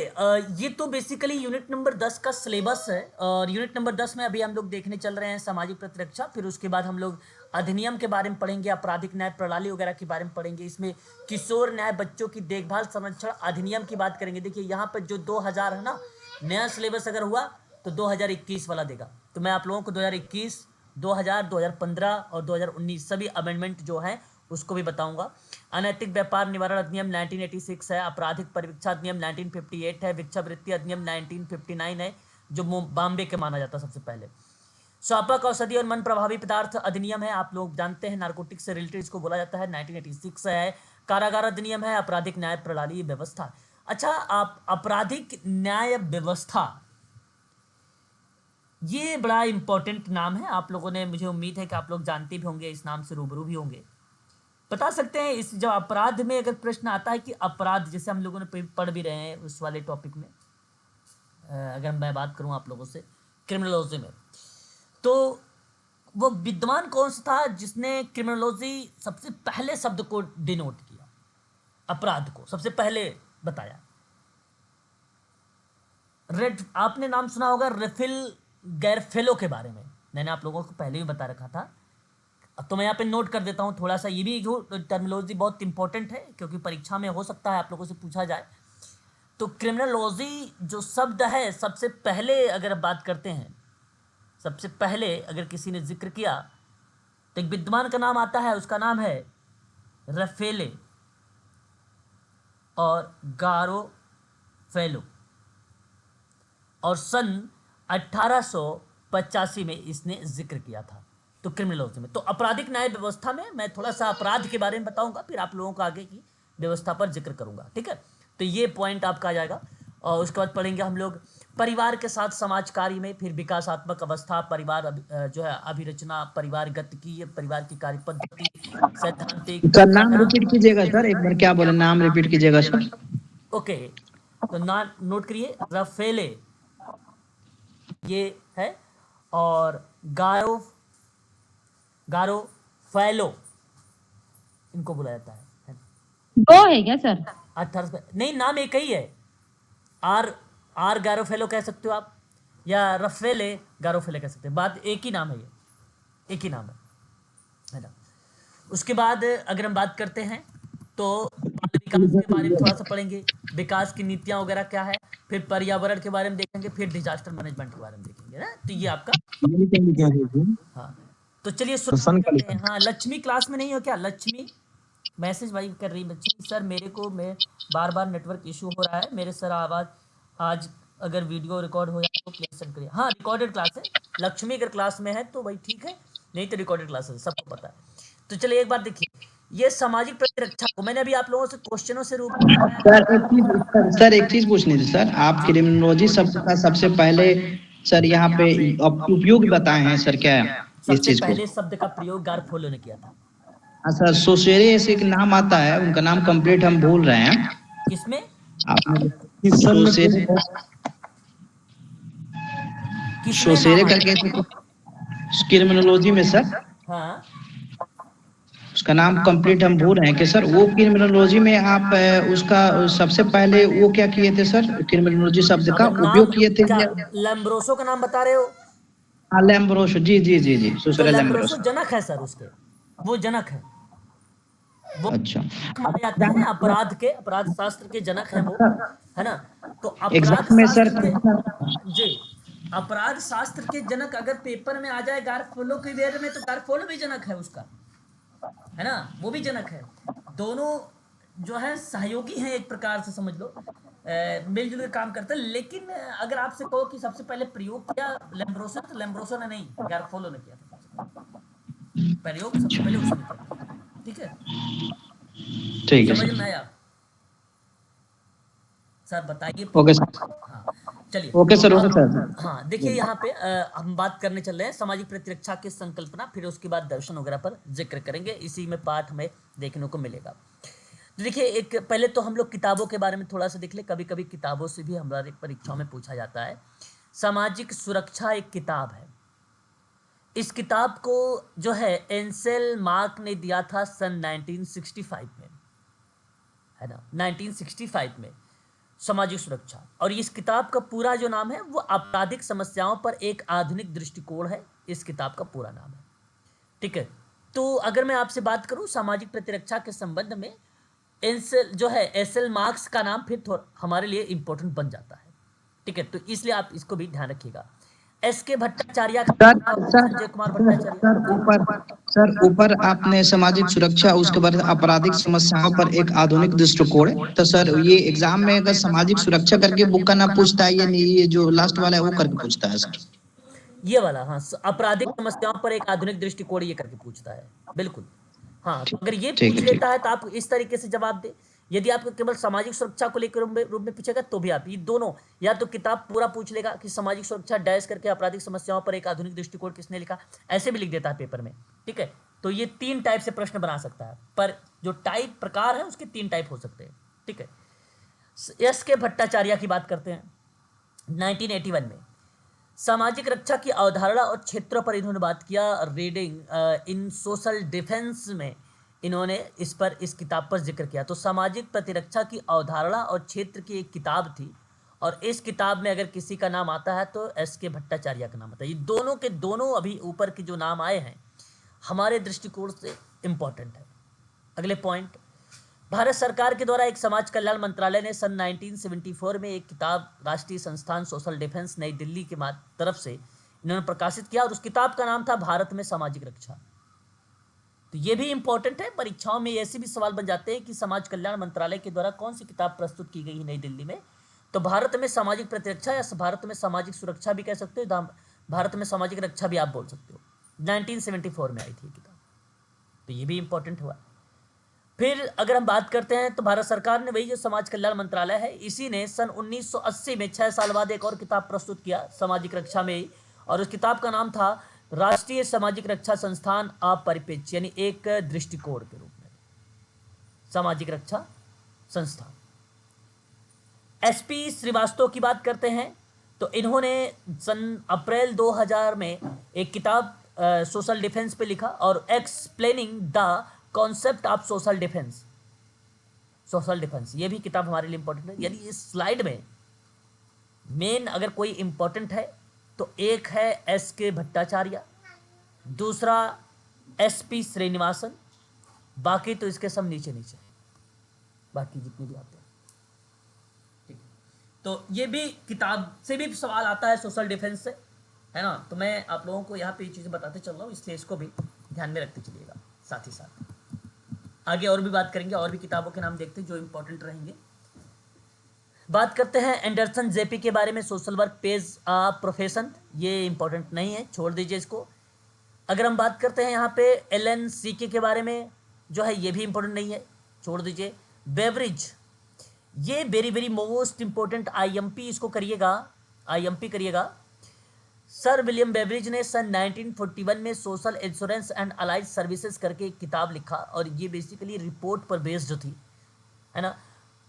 ये तो बेसिकली यूनिट नंबर 10 का सिलेबस है, और यूनिट नंबर 10 में अभी हम लोग देखने चल रहे हैं सामाजिक प्रतिरक्षा। फिर उसके बाद हम लोग अधिनियम के बारे में पढ़ेंगे, आपराधिक न्याय प्रणाली वगैरह के बारे में पढ़ेंगे। इसमें किशोर न्याय बच्चों की देखभाल संरक्षण अधिनियम की बात करेंगे। देखिए यहाँ पर जो 2000 है ना, नया सिलेबस अगर हुआ तो 2021 वाला देगा। तो मैं आप लोगों को 2021, 2000, 2015 और 2019 सभी अमेंडमेंट जो है उसको भी बताऊंगा। अनैतिक व्यापार निवारण अधिनियम 1986 है, आपराधिक परिवीक्षा अधिनियम 1958 है, भिक्षावृत्ति अधिनियम 1959 है जो बॉम्बे के माना जाता है सबसे पहले। स्वापक औषधि और मन प्रभावी पदार्थ अधिनियम है, आप लोग जानते हैं, नारकोटिक्स से रिलेटेड इसको बोला जाता है, 1986 है। कारागार अधिनियम है, आपराधिक न्याय प्रणाली व्यवस्था। अच्छा, आप आपराधिक न्याय व्यवस्था, ये बड़ा इंपॉर्टेंट नाम है। आप लोगों ने, मुझे उम्मीद है कि आप लोग जानते भी होंगे, इस नाम से रूबरू भी होंगे। बता सकते हैं इस जब अपराध में अगर प्रश्न आता है कि अपराध, जैसे हम लोगों ने पढ़ भी रहे हैं उस वाले टॉपिक में, अगर मैं बात करूं आप लोगों से क्रिमिनोलॉजी में, तो वो विद्वान कौन सा था जिसने क्रिमिनोलॉजी सबसे पहले शब्द को डिनोट किया, अपराध को सबसे पहले बताया? आपने नाम सुना होगा रेफिल गैरफेलो के बारे में, मैंने आप लोगों को पहले भी बता रखा था। अब तो मैं यहाँ पे नोट कर देता हूँ थोड़ा सा, ये भी टर्मिनोलॉजी बहुत इंपॉर्टेंट है क्योंकि परीक्षा में हो सकता है आप लोगों से पूछा जाए। तो क्रिमिनोलॉजी जो शब्द है, सबसे पहले अगर बात करते हैं, सबसे पहले अगर किसी ने जिक्र किया तो एक विद्वान का नाम आता है, उसका नाम है रफेले और गारोफेलो, और सन 1885 में इसने जिक्र किया था। तो क्रिमिनोलॉजी में, तो आपराधिक न्याय व्यवस्था में मैं थोड़ा सा अपराध के बारे में बताऊंगा, फिर आप लोगों को आगे की व्यवस्था पर जिक्र करूंगा। ठीक है, तो ये पॉइंट आपका आ जाएगा। और उसके बाद पढ़ेंगे हम लोग परिवार के साथ समाज कार्य में, फिर विकासात्मक अवस्था, परिवार जो है अभिरचना, परिवार गतिकी, परिवार की कार्य पद्धति, सैद्धांतिक। सर नाम रिपीट कीजिएगा सर, एक बार क्या बोले, नाम रिपीट कीजिएगा सर। ओके, तो नाम नोट करिए, रफेले ये है, और गारोफेलो इनको बुलाया जाता है। दो है क्या सर? 18 नहीं, नाम एक ही है। आर गारोफेलो कह सकते हो आप, या रफेले गारोफेले कह सकते हैं, बात एक ही नाम है, ये एक ही नाम है ना। उसके बाद अगर हम बात करते हैं तो विकास के बारे में थोड़ा सा पढ़ेंगे, विकास की नीतियां वगैरह क्या है, फिर पर्यावरण के बारे में देखेंगे, फिर डिजास्टर मैनेजमेंट के बारे में देखेंगे ना। तो ये आपका, हाँ, तो चलिए शुरू करते हैं। हाँ, लक्ष्मी क्लास में नहीं हो क्या? लक्ष्मी मैसेज भाई कर रही, लक्ष्मी सर मेरे को बार बार नेटवर्क इशू हो रहा है मेरे सर, आवाज आज अगर वीडियो रिकॉर्ड हो जाए तो प्लीज सेंड करिए। हाँ, रिकॉर्डेड क्लास है, लक्ष्मी अगर क्लास में है तो भाई ठीक है, नहीं तो रिकॉर्डेड क्लास है, सबको पता है। तो चलिए एक बार देखिए, ये सामाजिक प्रतिरक्षा को मैंने अभी आप लोगों से क्वेश्चनों से रूप सर एक चीज पूछनी थी सर, आप क्रिमिनोलॉजी शब्द का सबसे पहले सर यहाँ पे उपयोग बताए हैं सर, क्या है इस चीज को? पहले शब्द का प्रयोग गारफोलो ने किया था। अच्छा, सोसेरे ऐसे एक नाम आता है, उनका नाम कंप्लीट हम भूल रहे हैं। किसमें? सोसेरे करके क्रिमिनोलॉजी में सर, हाँ, उसका नाम कंप्लीट हम भूल रहे हैं कि सर वो क्रिमिनोलॉजी में आप उसका सबसे पहले वो क्या किए थे सर, क्रिमिनोलॉजी शब्द का उपयोग किए थे? लैम्ब्रोसो का नाम बता रहे हो? हाँ, लैम्ब्रोसो, जी जी जी जी, तो लैम्ब्रोसो जनक है सर, उसके वो जनक है। वो अच्छा माने जाते हैं अपराध के, अपराध शास्त्र के जनक हैं वो, है ना। तो अपराध एग्जाम में सर शास्त्र के, जी, अपराध शास्त्र के जनक अगर पेपर में आ जाए गारफोलो के वेर में, तो गारफोलो भी जनक है उसका, है ना, वो भी जनक है। दोनों जो है सहयोगी हैं एक प्रकार से, समझ लो मिलजुल के काम करते हैं। लेकिन अगर आपसे कहो कि सबसे पहले प्रयोग किया लैम्ब्रोसो, तो लैम्ब्रोसो ने नहीं, गारफोलो ने किया था प्रयोग, सबसे पहले उसने किया था। ठीक है, ठीक है समझ सर। में आया सर? बताइए। Okay sir. हाँ, चलिए। ओके तो सर। ओके अब सर। हाँ, देखिए यहाँ पे हम बात करने चल रहे हैं सामाजिक प्रतिरक्षा की संकल्पना, फिर उसके बाद दर्शन वगैरह पर जिक्र करेंगे, इसी में पाठ हमें देखने को मिलेगा। तो देखिए, एक पहले तो हम लोग किताबों के बारे में थोड़ा सा देख ले। कभी कभी किताबों से भी हमारी परीक्षाओं में पूछा जाता है। सामाजिक सुरक्षा एक किताब है। इस किताब को जो है एंसेल मार्क ने दिया था सन 1965 में, है ना, 1965 में, सामाजिक सुरक्षा। और इस किताब का पूरा जो नाम है वो आपराधिक समस्याओं पर एक आधुनिक दृष्टिकोण है, इस किताब का पूरा नाम है। ठीक है, तो अगर मैं आपसे बात करूं सामाजिक प्रतिरक्षा के संबंध में, एंसेल जो है एसएल मार्क्स का नाम फिर हमारे लिए इंपॉर्टेंट बन जाता है। ठीक है, तो इसलिए आप इसको भी ध्यान रखिएगा। एस के भट्टाचार्य का सर नाम था sir Sanjay Kumar sir Bhattacharya. Sir ऊपर आपने सामाजिक सुरक्षा, उसके बाद आपराधिक समस्याओं पर एक आधुनिक दृष्टिकोण, तो सर ये एग्जाम में अगर सामाजिक सुरक्षा करके बुक का नाम पूछता है, ये नहीं, ये जो लास्ट वाला है वो करके पूछता है सर। ये वाला, हाँ, आपराधिक समस्याओं पर एक आधुनिक दृष्टिकोण ये करके पूछता है, बिल्कुल। हाँ, तो अगर ये ठीक पूछ है। ठीक लेता है तो आप इस तरीके से जवाब दे। यदि आपको केवल सामाजिक सुरक्षा को लेकर रूप में पूछेगा तो भी आप ये दोनों, या तो किताब पूरा पूछ लेगा कि सामाजिक सुरक्षा डैश करके आपराधिक समस्याओं पर एक आधुनिक दृष्टिकोण किसने लिखा, ऐसे भी लिख देता है पेपर में। ठीक है, तो ये 3 टाइप से प्रश्न बना सकता है, पर जो टाइप प्रकार है उसके 3 टाइप हो सकते हैं। ठीक है, एस के भट्टाचार्य की बात करते हैं। 1981 में सामाजिक रक्षा की अवधारणा और क्षेत्रों पर इन्होंने बात किया। रीडिंग इन सोशल डिफेंस में इन्होंने इस किताब पर जिक्र किया। तो सामाजिक प्रतिरक्षा की अवधारणा और क्षेत्र की एक किताब थी, और इस किताब में अगर किसी का नाम आता है तो एस के भट्टाचार्य का नाम आता है। ये दोनों के दोनों अभी ऊपर के जो नाम आए हैं हमारे दृष्टिकोण से इंपॉर्टेंट है। अगले पॉइंट, भारत सरकार के द्वारा एक समाज कल्याण मंत्रालय ने सन 1974 में एक किताब राष्ट्रीय संस्थान सोशल डिफेंस नई दिल्ली के तरफ से इन्होंने प्रकाशित किया, और उस किताब का नाम था भारत में सामाजिक रक्षा। तो ये भी इंपॉर्टेंट है, परीक्षाओं में ऐसे भी सवाल बन जाते हैं कि समाज कल्याण मंत्रालय के द्वारा कौन सी किताब प्रस्तुत की गई है नई दिल्ली में। तो भारत में सामाजिक प्रतिरक्षा या भारत में सामाजिक सुरक्षा भी कह सकते हो, भारत में सामाजिक रक्षा भी आप बोल सकते हो। 1974 में आई थी किताब, तो ये भी इंपॉर्टेंट हुआ। फिर अगर हम बात करते हैं तो भारत सरकार ने, वही जो समाज कल्याण मंत्रालय है, इसी ने सन 1980 में 6 साल बाद एक और किताब प्रस्तुत किया सामाजिक रक्षा में ही, और उस किताब का नाम था राष्ट्रीय सामाजिक रक्षा संस्थान अपरिपेक्ष, यानी एक दृष्टिकोण के रूप में सामाजिक रक्षा संस्थान। एसपी श्रीवास्तव की बात करते हैं तो इन्होंने सन अप्रैल 2000 में एक किताब सोशल डिफेंस पे लिखा, और explaining the concept of social defence, ये भी किताब हमारे लिए इंपॉर्टेंट है। यानी इस स्लाइड में मेन अगर कोई इंपॉर्टेंट है तो एक है एस के भट्टाचार्य, दूसरा एसपी श्रीनिवासन, बाकी तो इसके सब नीचे नीचे, बाकी जितने भी आते हैं। ठीक, तो ये भी किताब से भी सवाल आता है सोशल डिफेंस से, है ना। तो मैं आप लोगों को यहाँ पे ये चीज़ें बताते चल रहा हूँ, इसलिए इसको भी ध्यान में रखते चलिएगा। साथ ही साथ आगे और भी बात करेंगे, और भी किताबों के नाम देखते हैं जो इंपॉर्टेंट रहेंगे। बात करते हैं एंडरसन जेपी के बारे में, social work page a profession, ये इंपॉर्टेंट नहीं है, छोड़ दीजिए इसको। अगर हम बात करते हैं यहाँ पे एलन सीके के बारे में, जो है ये भी इंपॉर्टेंट नहीं है, छोड़ दीजिए। बेवरिज, ये very very most important, IMP इसको करिएगा, आईएमपी करिएगा। सर विलियम बेवरिज ने सन 1941 में social insurance and allied services करके एक किताब लिखा, और ये बेसिकली रिपोर्ट पर बेस्ड थी, है ना।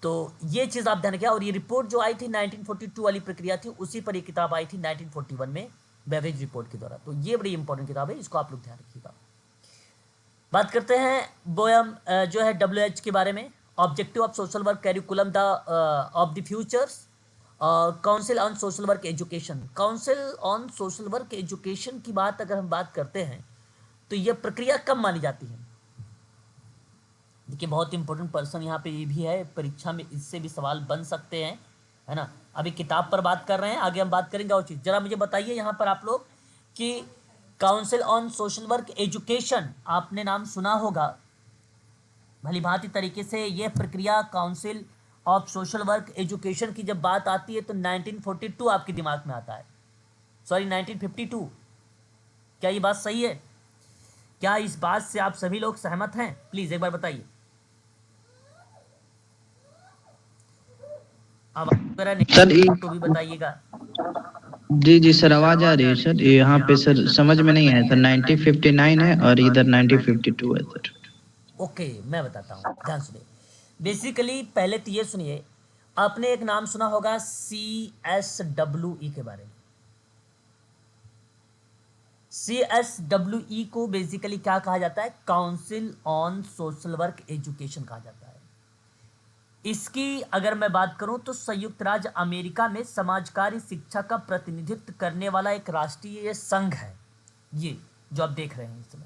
तो ये चीज़ आप ध्यान रखिए, और ये रिपोर्ट जो आई थी 1942 वाली प्रक्रिया थी, उसी पर ये किताब आई थी 1941 में बेवरिज रिपोर्ट के द्वारा। तो ये बड़ी इंपॉर्टेंट किताब है, इसको आप लोग ध्यान रखिएगा। बात करते हैं बोयम जो है WH के बारे में, objective of social work curriculum of the futures, council on social work education. Council on social work education की बात अगर हम बात करते हैं तो यह प्रक्रिया कब मानी जाती है? देखिए बहुत इंपॉर्टेंट पर्सन यहाँ पे ये भी है, परीक्षा में इससे भी सवाल बन सकते हैं, है ना। अभी किताब पर बात कर रहे हैं, आगे हम बात करेंगे और चीज़। जरा मुझे बताइए यहाँ पर आप लोग कि council on social work education आपने नाम सुना होगा भली भांति तरीके से। ये प्रक्रिया council of social work education की जब बात आती है तो 1942 आपके दिमाग में आता है, सॉरी 1952। क्या ये बात सही है? क्या इस बात से आप सभी लोग सहमत हैं? प्लीज एक बार बताइए। आवाज वगैरह नहीं सर तो भी बताइएगा। जी जी सर, आवाज आ रही है सर। यहाँ पे सर समझ में नहीं आया सर, 1959 है और इधर 1952 है सर। ओके, मैं बताता हूँ, ध्यान सुनिए। बेसिकली पहले तो ये सुनिए, आपने एक नाम सुना होगा CSWE के बारे में। CSWE को बेसिकली क्या कहा जाता है? Council on social work education कहा जाता है। इसकी अगर मैं बात करूं तो संयुक्त राज्य अमेरिका में समाजकारी शिक्षा का प्रतिनिधित्व करने वाला एक राष्ट्रीय संघ है। ये जो आप देख रहे हैं इस समय,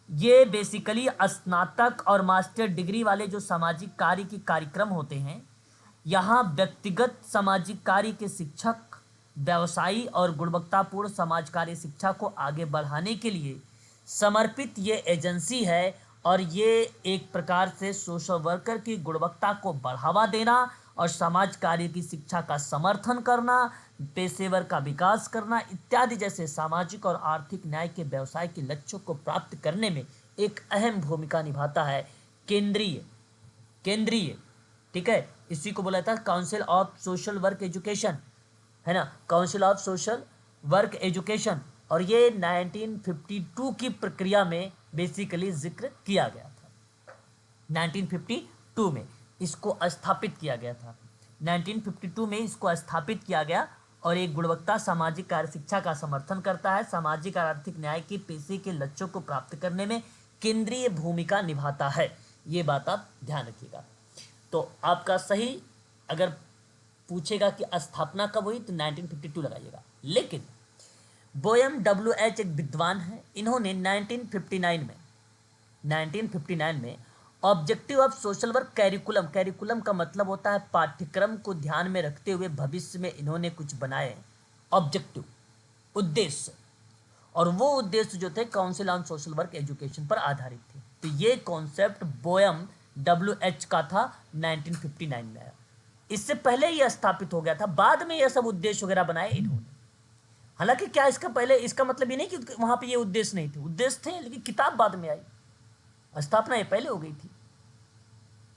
ये बेसिकली स्नातक और मास्टर डिग्री वाले जो सामाजिक कार्य के कार्यक्रम होते हैं, यहाँ व्यक्तिगत सामाजिक कार्य के शिक्षक, व्यवसायी और गुणवत्तापूर्ण समाज कार्य शिक्षा को आगे बढ़ाने के लिए समर्पित ये एजेंसी है। और ये एक प्रकार से सोशल वर्कर की गुणवत्ता को बढ़ावा देना और समाज कार्य की शिक्षा का समर्थन करना, पेशेवर का विकास करना इत्यादि जैसे सामाजिक और आर्थिक न्याय के व्यवसाय के लक्ष्यों को प्राप्त करने में एक अहम भूमिका निभाता है। केंद्रीय ठीक है, इसी को बोला जाता है council of social work education, है ना, council of social work education. और ये 1952 की प्रक्रिया में बेसिकली जिक्र किया गया था। 1952 में इसको स्थापित किया गया था। 1952 में इसको स्थापित किया गया और एक गुणवत्ता सामाजिक कार्य शिक्षा का समर्थन करता है, सामाजिक और आर्थिक न्याय के पेशे के लक्ष्यों को प्राप्त करने में केंद्रीय भूमिका निभाता है। ये बात आप ध्यान रखिएगा। तो आपका सही अगर पूछेगा कि स्थापना कब हुई तो 1952 लगाइएगा। लेकिन बोयम WH एक विद्वान है, इन्होंने 1959 में objective of social work curriculum का मतलब होता है पाठ्यक्रम को ध्यान में रखते हुए भविष्य में इन्होंने कुछ बनाए ऑब्जेक्टिव, उद्देश्य, और वो उद्देश्य जो थे council on social work education पर आधारित थे। तो ये कॉन्सेप्ट बोयम WH का था, 1959 में आया। इससे पहले ये स्थापित हो गया था, बाद में ये सब उद्देश्य वगैरह बनाए इन्होंने। हालांकि क्या इसका पहले, इसका मतलब ये नहीं कि वहां पे ये उद्देश्य नहीं थे, उद्देश्य थे, लेकिन किताब बाद में आई, स्थापना ये पहले हो गई थी,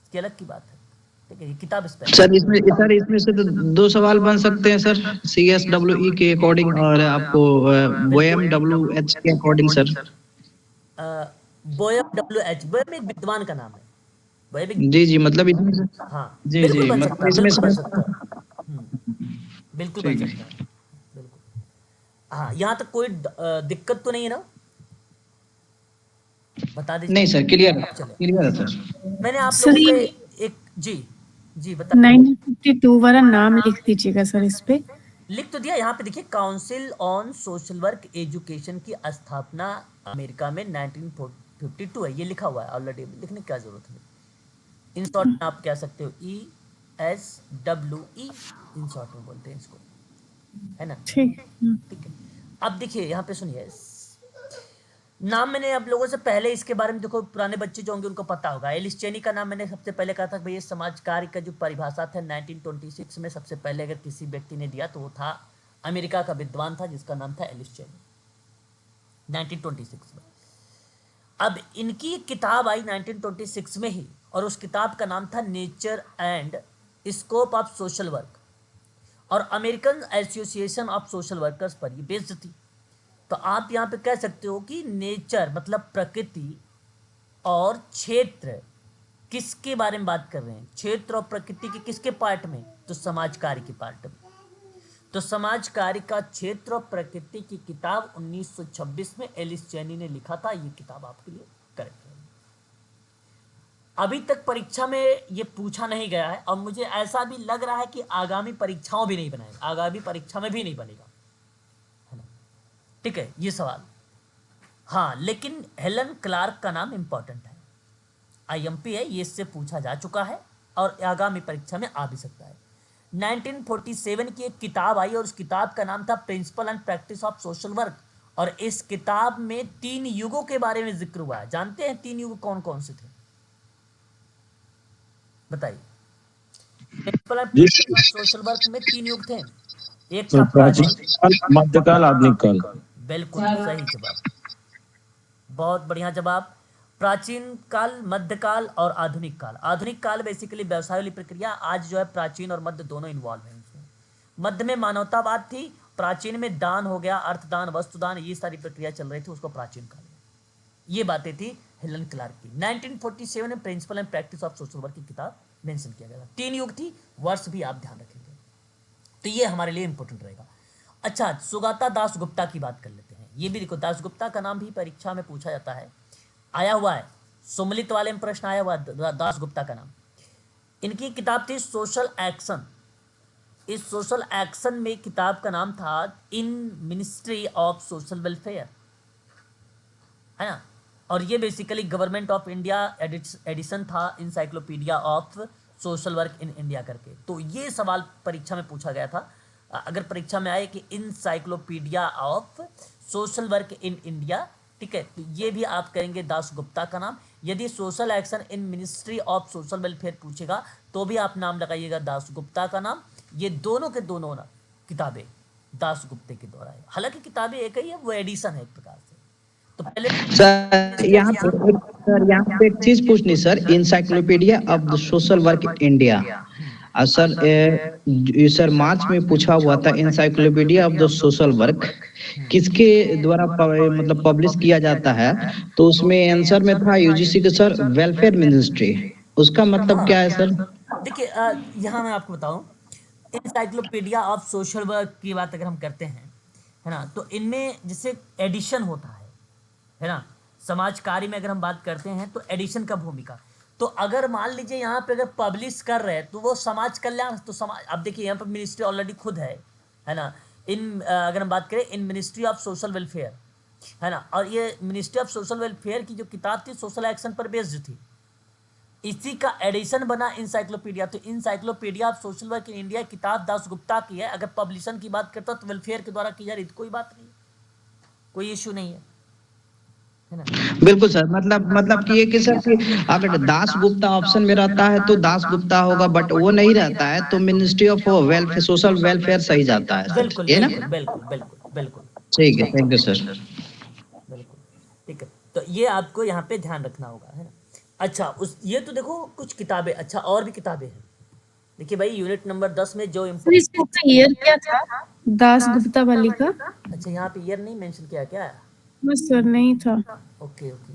इसकी अलग की बात है। ठीक है, ये किताब इस सर इसमें से तो दो सवाल बन सकते हैं सर, CSWE के अकॉर्डिंग और आपको बोयम WH के अकॉर्डिंग सर। बोयम WH, बोयम एक विद्वान का नाम है, बोयम एक, जी मतलब इसमें से, हाँ जी बिल्कुल बन मतलब सकता है, इसमें बिल्कुल बन से, सकता है, बिल्कुल बन सकता है, बिल्कुल। हाँ, यहाँ तक कोई दिक्कत तो नहीं है ना? बता दीजिए। नहीं सर, क्लियर है सर। मैंने आप सर, लोगों ये के एक जी बता 1952 वाला नाम लिख दीजिएगा सर इस पे। लिख तो दिया। यहाँ पे देखिए, council on social work education की स्थापना अमेरिका में 1952 है, ये लिखा हुआ है ऑलरेडी, लिखने की क्या जरूरत है। इन शॉर्ट में आप कह सकते हो ESWE, इन शॉर्ट में बोलते हैं इसको, है ना। ठीक है। अब देखिए यहाँ पे सुनिए, नाम मैंने आप लोगों से पहले इसके बारे में, देखो पुराने बच्चे जो होंगे उनको पता होगा, एलिस चेनी का नाम मैंने सबसे पहले कहा था भाई, ये समाज कार्य का जो परिभाषा था 1926 में सबसे पहले अगर किसी व्यक्ति ने दिया तो वो था अमेरिका का विद्वान था जिसका नाम था एलिस चेनी, 1926 में। अब इनकी एक किताब आई 1926 में ही, और उस किताब का नाम था nature and scope of social work, और American association of social workers पर ये बेस्ड थी। तो आप यहाँ पे कह सकते हो कि नेचर मतलब प्रकृति और क्षेत्र, किसके बारे में बात कर रहे हैं? क्षेत्र और प्रकृति के किसके पार्ट में? तो समाज कार्य के पार्ट में। तो समाज कार्य का क्षेत्र और प्रकृति की किताब 1926 में एलिस चेनी ने लिखा था। ये किताब आपके लिए करेक्ट है। अभी तक परीक्षा में ये पूछा नहीं गया है, और मुझे ऐसा भी लग रहा है कि आगामी परीक्षाओं भी नहीं बनाएगा, आगामी परीक्षा में भी नहीं बनेगा, है ना। ठीक है, ये सवाल। हाँ, लेकिन हेलन क्लार्क का नाम इंपॉर्टेंट है। IMP है, ये इससे पूछा जा चुका है और आगामी परीक्षा में आ भी सकता है। 1947 की एक किताब आई और उस किताब का नाम था principle and practice of social work, और इस किताब में 3 युगों के बारे में जिक्र हुआ है। जानते हैं 3 युग कौन कौन से थे? बताइए। Principle and practice of social work में 3 युग थे। एक था प्राचीन काल, मध्यकाल, आधुनिक काल। बिल्कुल सही जवाब, बहुत बढ़िया जवाब। प्राचीन काल, मध्यकाल और आधुनिक काल। आधुनिक काल बेसिकली व्यवसाय वाली प्रक्रिया, आज जो है प्राचीन और मध्य दोनों इन्वॉल्व हैं इसमें। मध्य में मानवतावाद थी, प्राचीन में दान हो गया, अर्थदान, वस्तुदान, ये सारी प्रक्रिया चल रही थी, उसको प्राचीन काल में। ये बातें थी हेलन क्लार्क की। 1947 में principle and practice of social work की किताब मेंशन किया गया था। 3 युग थी, वर्ष भी आप ध्यान रखेंगे तो ये हमारे लिए इंपॉर्टेंट रहेगा। अच्छा, सुगाता दास गुप्ता की बात कर लेते हैं। ये भी देखो, दास गुप्ता का नाम भी परीक्षा में पूछा जाता है, आया हुआ है, सुमलित वाले में प्रश्न आया हुआ दास गुप्ता का नाम। इनकी किताब थी सोशल एक्शन। इस सोशल एक्शन में किताब का नाम था in ministry of social welfare, है ना। और ये basically government of India edition था encyclopedia of social work in India करके। तो ये सवाल परीक्षा में पूछा गया था, अगर परीक्षा में आए कि encyclopedia of social work in India, ठीक है, तो ये भी आप करेंगे दास गुप्ता का नाम। यदि social action in ministry of social welfare पूछेगा तो भी आप नाम लगाइएगा दास गुप्ता का नाम। ये दोनों के दोनों ना किताबें दास गुप्ते के द्वारा है, हालांकि किताबें एक ही है, वो एडिशन है एक प्रकार से। तो पहले सर यहाँ पे एक चीज पूछनी sir, encyclopedia of the social work India. Sir March में पूछा हुआ था encyclopedia of the social work किसके द्वारा मतलब पब्लिश किया जाता है, तो उसमें आंसर में था यूजीसी के सर वेलफेयर मिनिस्ट्री। उसका मतलब क्या है सर? देखिए, यहाँ मैं आपको बताऊं, इंसाइक्लोपीडिया ऑफ सोशल वर्क की बात अगर हम करते हैं, है ना, तो इनमें जैसे एडिशन होता है ना, समाज कार्य में अगर हम बात करते हैं तो एडिशन का भूमिका। तो अगर मान लीजिए यहाँ पे अगर पब्लिश कर रहे हैं तो वो समाज कल्याण, तो समाज, अब देखिए यहाँ पर मिनिस्ट्री ऑलरेडी खुद है ना, अगर हम बात करें इन मिनिस्ट्री ऑफ सोशल वेलफेयर, है ना, और ये मिनिस्ट्री ऑफ सोशल वेलफेयर की जो किताब थी सोशल एक्शन पर बेस्ड थी, इसी का एडिशन बना इंसाइक्लोपीडिया। तो encyclopedia of social work in India किताब दास गुप्ता की है। अगर पब्लिशन की बात करता तो वेलफेयर के द्वारा की जा रही, तो कोई बात नहीं, कोई इश्यू नहीं है ना। बिल्कुल सर, मतलब कि ये कि सर कि अगर दास गुप्ता ऑप्शन में रहता है तो दास गुप्ता होगा, बट वो नहीं रहता है तो ministry of welfare social welfare सही जाता है सर, बिल्कुल ये ना? बिल्कुल बिल्कुल बिल्कुल बिल्कुल ठीक है, थैंक यू सर। बिल्कुल ठीक है, तो ये आपको यहाँ पे ध्यान रखना होगा, है ना। अच्छा, उस ये तो देखो कुछ किताबें। अच्छा, और भी किताबें हैं, देखिए भाई, यूनिट नंबर 10 में जो इसका ईयर क्या था दास गुप्ता वाली का? अच्छा, यहाँ पे ईयर नहीं मेंशन किया क्या? बस सर नहीं था। Okay okay,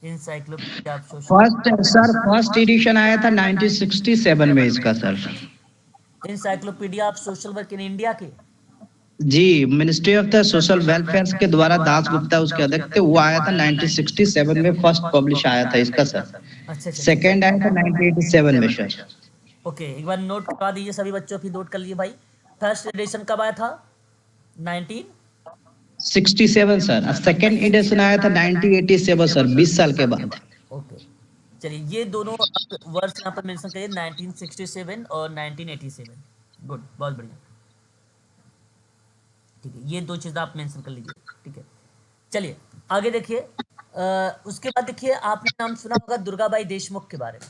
encyclopedia of social first edition आया था 1967 में इसका sir. Encyclopedia of social work in India के, जी, ministry of the social welfare के द्वारा दास गुप्ता उसके अध्यक्ष थे, वो आया था 1967 में, फर्स्ट पब्लिश आया था इसका सर। अच्छा, सेकंड आया था 1987 में सर। ओके, एक बार नोट करवा दीजिए सभी बच्चों की, नोट कर लीजिए भाई। फर्स्ट एडिशन कब आया था? 1967 सर। सेकंड एडिशन आया था 1987 सर, 20 साल के बाद। ओके, चलिए, ये दोनों वर्ष यहाँ पर मेंशन करिए, 1967 और 1987। गुड, बहुत बढ़िया, ठीक है, ये 2 चीज़ आप मेंशन कर लीजिए, ठीक है। चलिए आगे देखिए, उसके बाद देखिए, आपने नाम सुना होगा दुर्गाबाई देशमुख के बारे में।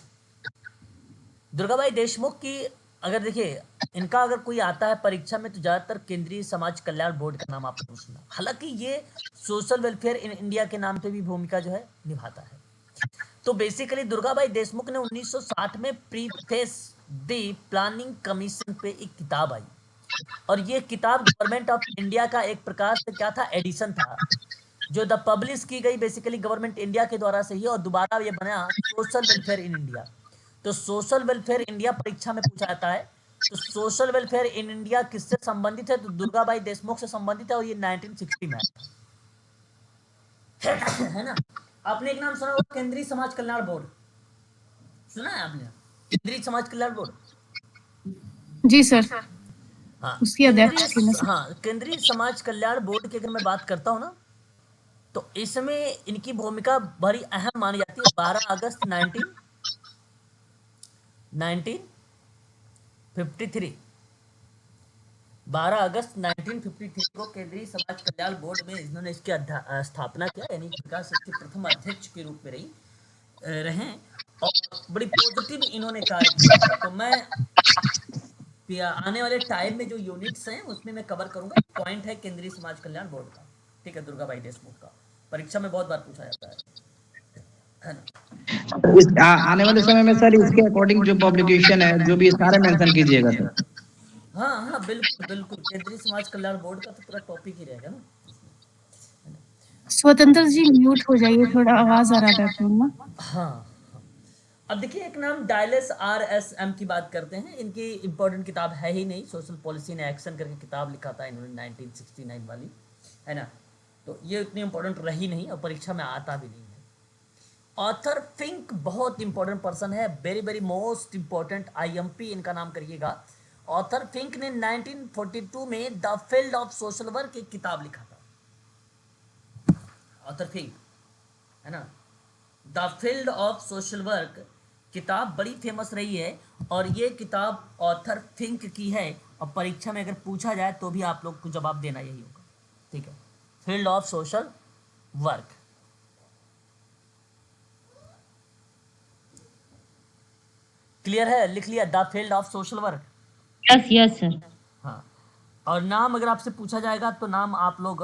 दुर्गाबाई देशमुख की अगर देखिए, इनका अगर कोई आता है परीक्षा में तो ज़्यादातर केंद्रीय समाज कल्याण बोर्ड का नाम आपने सुना, हालांकि ये सोशल वेलफेयर इन इंडिया के नाम पे भी भूमिका जो है निभाता है। तो बेसिकली दुर्गाबाई देशमुख ने 1960 में प्रीफेस द प्लानिंग कमीशन पे एक किताब आई, और ये किताब गवर्नमेंट ऑफ इंडिया का एक प्रकार से क्या था, एडिशन था, जो द पब्लिश की गई बेसिकली गवर्नमेंट इंडिया के द्वारा से ही, और दोबारा ये बना सोशल वेलफेयर इन इंडिया। तो सोशल वेलफेयर इंडिया परीक्षा में पूछा जाता है, तो सोशल वेलफेयर इन इंडिया किससे संबंधित है? तो दुर्गाबाई देशमुख से संबंधित है, और ये 1960 में है ना। आपने एक नाम सुना होगा केंद्रीय समाज कल्याण बोर्ड, सुना है आपने? केंद्रीय समाज कल्याण बोर्ड, जी सर, हाँ, उसकी अध्यक्ष थी मैं। हाँ, केंद्रीय समाज कल्याण बोर्ड की अगर मैं बात करता हूँ ना, तो इसमें इनकी भूमिका बड़ी अहम मानी जाती है। 12 अगस्त 1953, 12 अगस्त 1953 को केंद्रीय समाज कल्याण बोर्ड में इन्होंने इसकी स्थापना किया, यानी विकास के प्रथम अध्यक्ष के रूप में रहे और बड़ी पॉजिटिव इन्होंने कार्य किया है। तो मैं आने वाले टाइम में जो यूनिट्स हैं उसमें मैं कवर करूंगा। पॉइंट है केंद्रीय समाज कल्याण बोर्ड का, ठीक है, दुर्गाबाई देशमुख का, परीक्षा में बहुत बार पूछा जाता है ना। आने वाले समय में सर इसके अकॉर्डिंग जो पब्लिकेशन है जो भी सारे मेंशन कीजिएगा सर। हाँ हाँ बिल्कुल बिल्कुल, केंद्रीय समाज कल्याण बोर्ड का तो पूरा टॉपिक ही रहेगा ना। स्वतंत्र जी म्यूट हो जाइए, थोड़ा आवाज आ रहा है बैकग्राउंड में। हाँ, अब देखिए एक नाम डायलेस RSM की बात करते हैं। इनकी इंपॉर्टेंट किताब है ही नहीं, सोशल पॉलिसी इन एक्शन करके किताब लिखा था इन्होंने 1969 वाली, है ना। तो ये इतनी इंपॉर्टेंट रही नहीं और परीक्षा में आता भी नहीं है। ऑथर फिंक बहुत इंपॉर्टेंट पर्सन है, very very most important, IMP इनका नाम करिएगा। ऑथर फिंक ने 1942 में the field of social work एक किताब लिखा था। ऑथर फिंक, है ना, the field of social work किताब बड़ी फेमस रही है और ये किताब ऑथर फिंक की है और परीक्षा में अगर पूछा जाए तो भी आप लोग को जवाब देना यही होगा, ठीक है। Field of social work, clear है, लिख लिया, the field of social work. Yes yes sir. हाँ, और नाम अगर आपसे पूछा जाएगा तो नाम आप लोग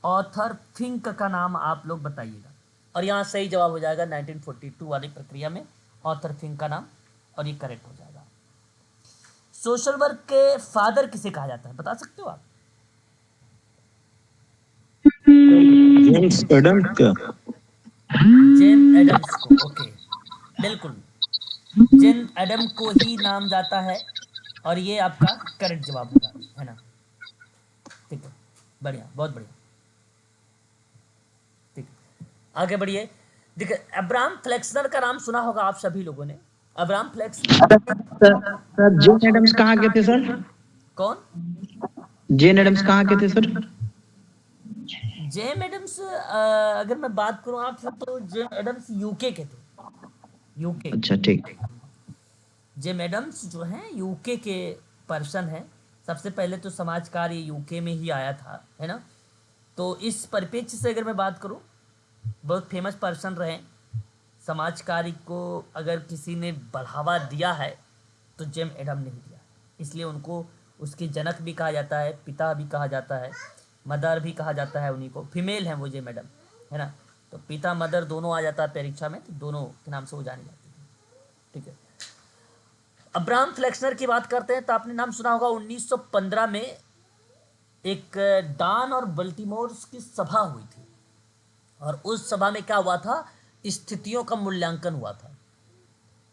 ऑथर फिंक का नाम आप लोग बताइएगा और यहाँ सही जवाब हो जाएगा 1942 वाली प्रक्रिया में ऑथर फिंक का नाम, और ये करेक्ट हो जाएगा। सोशल वर्क के फादर किसे कहा जाता है, बता सकते हो आप? जेम्स एडम्स का। जेम्स एडम्स को, ओके, बिल्कुल जेम्स एडम को ही नाम जाता है और ये आपका करेक्ट जवाब होगा, है ना। ठीक है, बढ़िया, बहुत बढ़िया, ठीक है, आगे बढ़िए। देखिए अब्राहम फ्लेक्सनर का नाम सुना होगा आप सभी लोगों ने। अब्राहम फ्लेक्सनर सर जेन एडम्स कहाँ के थे सर? कौन? जेन एडम्स कहाँ के थे सर? जेम एडम्स अगर मैं बात करूं आपसे तो जेम एडम्स यूके के थे, यूके। अच्छा ठीक। जेम एडम्स जो हैं यूके के पर्सन हैं। सबसे पहले तो समाज कार्य यूके में ही आया था, है ना। तो इस परिप्रेक्ष्य से अगर मैं बात करूं, बहुत फेमस पर्सन रहे। समाज कार्य को अगर किसी ने बढ़ावा दिया है तो जेम एडम ने ही दिया, इसलिए उनको उसके जनक भी कहा जाता है, पिता भी कहा जाता है, मदर भी कहा जाता है उन्हीं को। फीमेल हैं वो जेम एडम, है ना। तो पिता मदर दोनों आ जाता है परीक्षा में, तो दोनों के नाम से वो जानी जाती है, ठीक है। अब्राहम फ्लेक्सनर की बात करते हैं तो आपने नाम सुना होगा। 1915 में एक डान और बल्टीमोर की सभा हुई थी और उस सभा में क्या हुआ था, स्थितियों का मूल्यांकन हुआ था।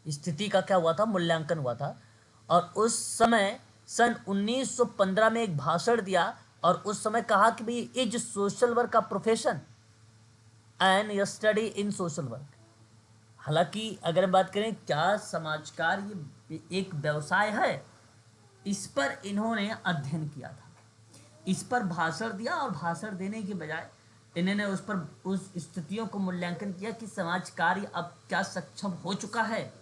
स्थिति का क्या हुआ था, मूल्यांकन हुआ था। और उस समय सन 1915 में एक भाषण दिया और उस समय कहा कि भाई इज सोशल वर्क का profession and study in social work. हालांकि अगर बात करें क्या समाज कार्य एक व्यवसाय है, इस पर इन्होंने अध्ययन किया था, इस पर भाषण दिया और भाषण देने के बजाय इन्होंने उस पर उस स्थितियों को मूल्यांकन किया कि समाज कार्य अब क्या सक्षम हो चुका है,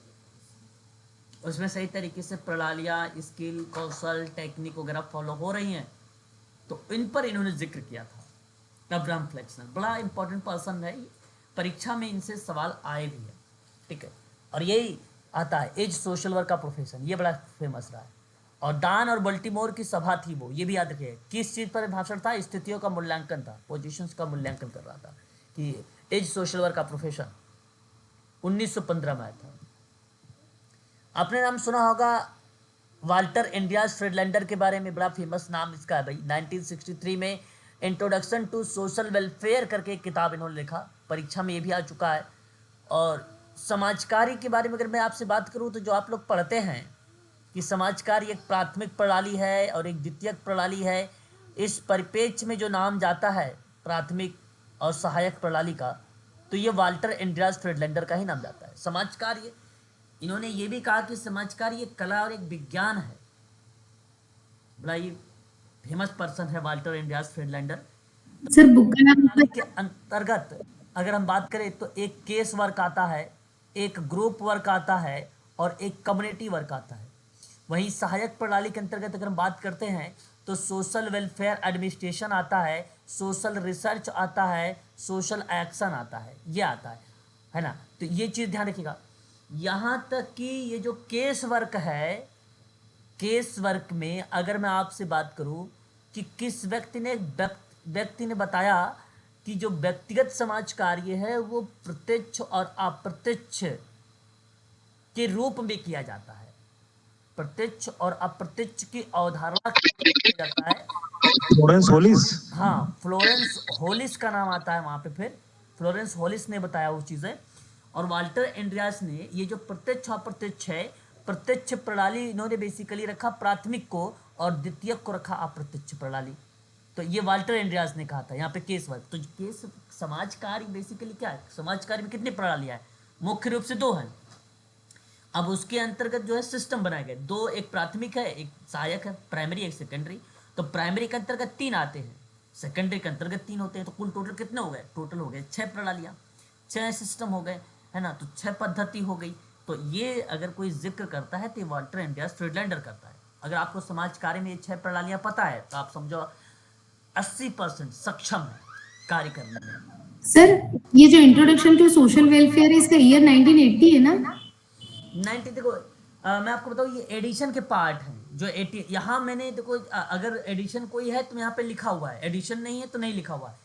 उसमें सही तरीके से प्रणालियाँ, स्किल, कौशल, टेक्निक वगैरह फॉलो हो रही हैं। तो इन पर इन्होंने जिक्र किया था। अब्राहम फ्लेक्सनर बड़ा इंपॉर्टेंट पर्सन है, परीक्षा में इनसे सवाल आए भी है, ठीक है। और यही आता है एज सोशल वर्क का प्रोफेशन, ये बड़ा फेमस रहा है। और डान और बल्टीमोर की सभा थी वो, ये भी याद रखिए। किस चीज़ पर भाषण था, स्थितियों का मूल्यांकन था, पोजीशंस का मूल्यांकन कर रहा था कि एज सोशल वर्क का प्रोफेशन 1915 में आया था। आपने नाम सुना होगा वाल्टर एंड्रियास फ्रीडलैंडर के बारे में, बड़ा फेमस नाम इसका है भाई। 1963 में इंट्रोडक्शन टू सोशल वेलफेयर करके एक किताब इन्होंने लिखा, परीक्षा में ये भी आ चुका है। और समाज कार्य के बारे में अगर मैं आपसे बात करूं तो जो आप लोग पढ़ते हैं कि समाज कार्य एक प्राथमिक प्रणाली है और एक द्वितीयक प्रणाली है, इस परिप्रेक्ष्य में जो नाम जाता है प्राथमिक और सहायक प्रणाली का, तो ये वाल्टर एंड्रियास फ्रीडलैंडर का ही नाम जाता है। समाज कार्य, इन्होंने ये भी कहा कि समाज कार्य एक कला और एक विज्ञान है। बड़ा ये फेमस पर्सन है वाल्टर एंड्रियास फ्रीडलैंडर। सर बुक का नाम प्रणाली के अंतर्गत अगर हम बात करें तो एक केस वर्क आता है, एक ग्रुप वर्क आता है और एक कम्युनिटी वर्क आता है। वहीं सहायक प्रणाली के अंतर्गत अगर हम बात करते हैं तो सोशल वेलफेयर एडमिनिस्ट्रेशन आता है, सोशल रिसर्च आता है, सोशल एक्शन आता है, ये आता है ना। तो ये चीज़ ध्यान रखिएगा। यहाँ तक कि ये जो केस वर्क है, केस वर्क में अगर मैं आपसे बात करूं कि किस व्यक्ति ने बताया कि जो व्यक्तिगत समाज कार्य है वो प्रत्यक्ष और अप्रत्यक्ष के रूप में किया जाता है, प्रत्यक्ष और अप्रत्यक्ष की अवधारणा किया जाता है। Florence Hollis. हाँ, फ्लोरेंस होलिस का नाम आता है वहाँ पे। फिर फ्लोरेंस होलिस ने बताया वो चीज़ें। और वाल्टर एंड्रियास ने ये जो प्रत्यक्ष अप्रत्यक्ष है, प्रत्यक्ष प्रणाली इन्होंने बेसिकली रखा प्राथमिक को और द्वितीयक को रखा अप्रत्यक्ष प्रणाली। तो ये वाल्टर एंड्रियास ने कहा था। यहाँ पे केस वर्क, तो केस समाज कार्य बेसिकली क्या है, समाज कार्य में कितनी प्रणालियाँ हैं, मुख्य रूप से 2 हैं। अब उसके अंतर्गत जो है सिस्टम बनाए गए 2, एक प्राथमिक है, एक सहायक है, प्राइमरी एक सेकेंडरी। तो प्राइमरी के अंतर्गत 3 आते हैं, सेकेंडरी के अंतर्गत 3 होते हैं। तो कुल टोटल कितने हो गए, टोटल हो गए 6 प्रणालियाँ, 6 सिस्टम हो गए, है ना। तो 6 पद्धति हो गई। तो ये अगर कोई जिक्र करता है तो वाल्टर एंड्रियास फ्रीडलैंडर करता है। अगर आपको समाज कार्य में ये 6 प्रणालियाँ पता है तो आप समझो 80% सक्षम है कार्य करने में। सर ये जो इंट्रोडक्शन टू सोशल वेलफेयर है इसका ईयर 1980 है ना? 90 देखो मैं आपको बताऊँ ये एडिशन के पार्ट हैं जो 80 यहाँ मैंने देखो अगर एडिशन कोई है तो यहाँ पे लिखा हुआ है, एडिशन नहीं है तो नहीं लिखा हुआ है।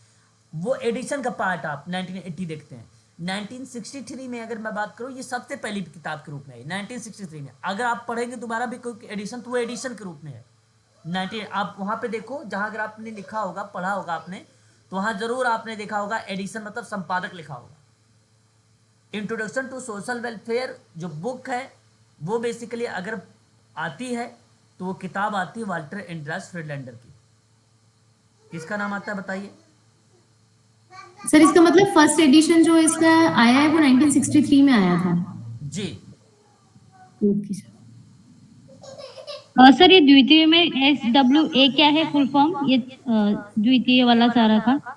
वो एडिशन का पार्ट आप 1980 देखते हैं। 1963 में अगर मैं बात करूँ ये सबसे पहली किताब के रूप में है 1963 में। अगर आप पढ़ेंगे दोबारा भी कोई एडिशन तो वो एडिशन के रूप में है 19। आप वहाँ पे देखो जहाँ अगर आपने लिखा होगा, पढ़ा होगा आपने, तो वहाँ जरूर आपने देखा होगा एडिशन मतलब संपादक लिखा होगा। इंट्रोडक्शन टू सोशल वेलफेयर जो बुक है वो बेसिकली अगर आती है तो वो किताब आती है वाल्टर एंड्रियास फ्रीडलैंडर की। किसका नाम आता है बताइए? सर इसका मतलब फर्स्ट एडिशन जो इसका आया है वो 1963 में आया था जी। Okay sir. सर ये द्वितीय में SWA क्या है फुल फॉर्म, ये द्वितीय वाला सारा का?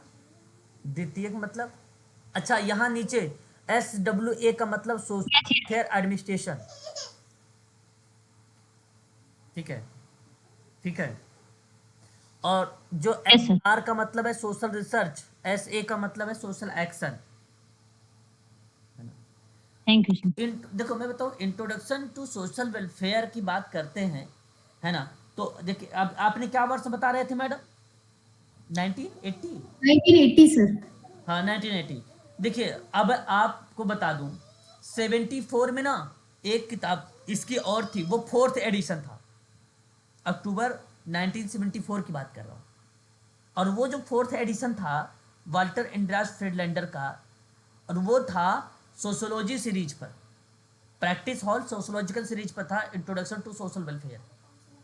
द्वितीय मतलब अच्छा यहाँ नीचे SWA का मतलब सोशल वेलफेयर एडमिनिस्ट्रेशन। ठीक है, ठीक है। और जो Yes, sir. SR का मतलब है सोशल रिसर्च, SA का मतलब है social action. Thank you sir. देखो मैं बताऊँ इंट्रोडक्शन टू सोशल वेलफेयर की बात करते हैं, है ना। तो देखिए अब आपने क्या वर्ष बता रहे थे मैडम? 1980? 1980 सर। हाँ 1980। देखिए अब आपको बता दूं 74 में ना एक किताब इसकी और थी, वो 4th एडिशन था, अक्टूबर 1974 की बात कर रहा हूँ। और वो जो 4th एडिशन था वाल्टर एंड्रियास फ्रीडलैंडर का, और वो था सोशोलॉजी सीरीज पर, प्रैक्टिस हॉल सोशोलॉजिकल सीरीज पर था, इंट्रोडक्शन टू सोशल वेलफेयर,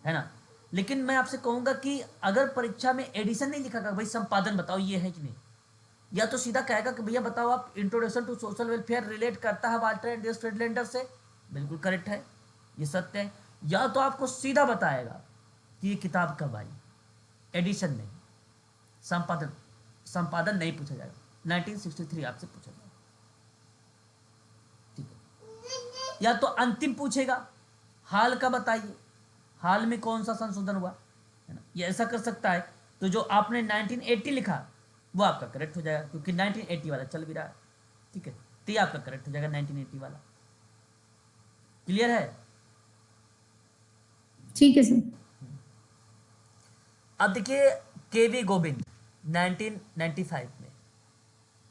है ना। लेकिन मैं आपसे कहूँगा कि अगर परीक्षा में एडिशन नहीं लिखा भाई संपादन बताओ ये है कि नहीं, या तो सीधा कहेगा कि भैया बताओ आप introduction to social welfare relate करता है वाल्टर एंड्रियास फ्रीडलैंडर से, बिल्कुल करेक्ट है, ये सत्य है। या तो आपको सीधा बताएगा कि ये किताब कब आई, एडिशन नहीं, संपादन नहीं पूछा जाएगा, 1963 आपसे पूछा जाएगा, ठीक है। या तो अंतिम पूछेगा हाल का बताइए, हाल में कौन सा संशोधन हुआ, है ना, ये ऐसा कर सकता है। तो जो आपने 1980 लिखा वो आपका करेक्ट हो जाएगा क्योंकि 1980 वाला चल भी रहा है, ठीक है। तो ये आपका करेक्ट हो जाएगा 1980 वाला। क्लियर है? ठीक है सर। अब देखिए KV गोविंद 1995 में,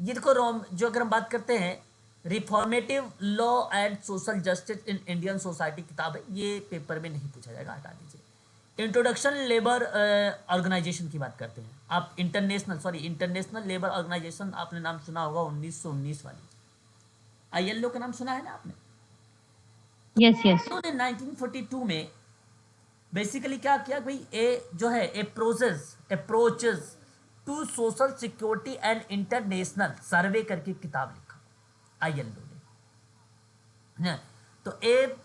ये देखो जो अगर हम बात करते हैं reformative law and social justice in Indian society किताब है, ये पेपर में नहीं पूछा जाएगा, हटा दीजिए। इंट्रोडक्शन लेबर ऑर्गेनाइजेशन की बात करते हैं आप, इंटरनेशनल लेबर ऑर्गेनाइजेशन आपने नाम सुना होगा 1919 वाली, ILO का नाम सुना है ना आपने? Yes yes. तो 1942 में बेसिकली क्या किया भाई, जो है approaches to social security and international survey करके किताब लिखा ILO ने। तो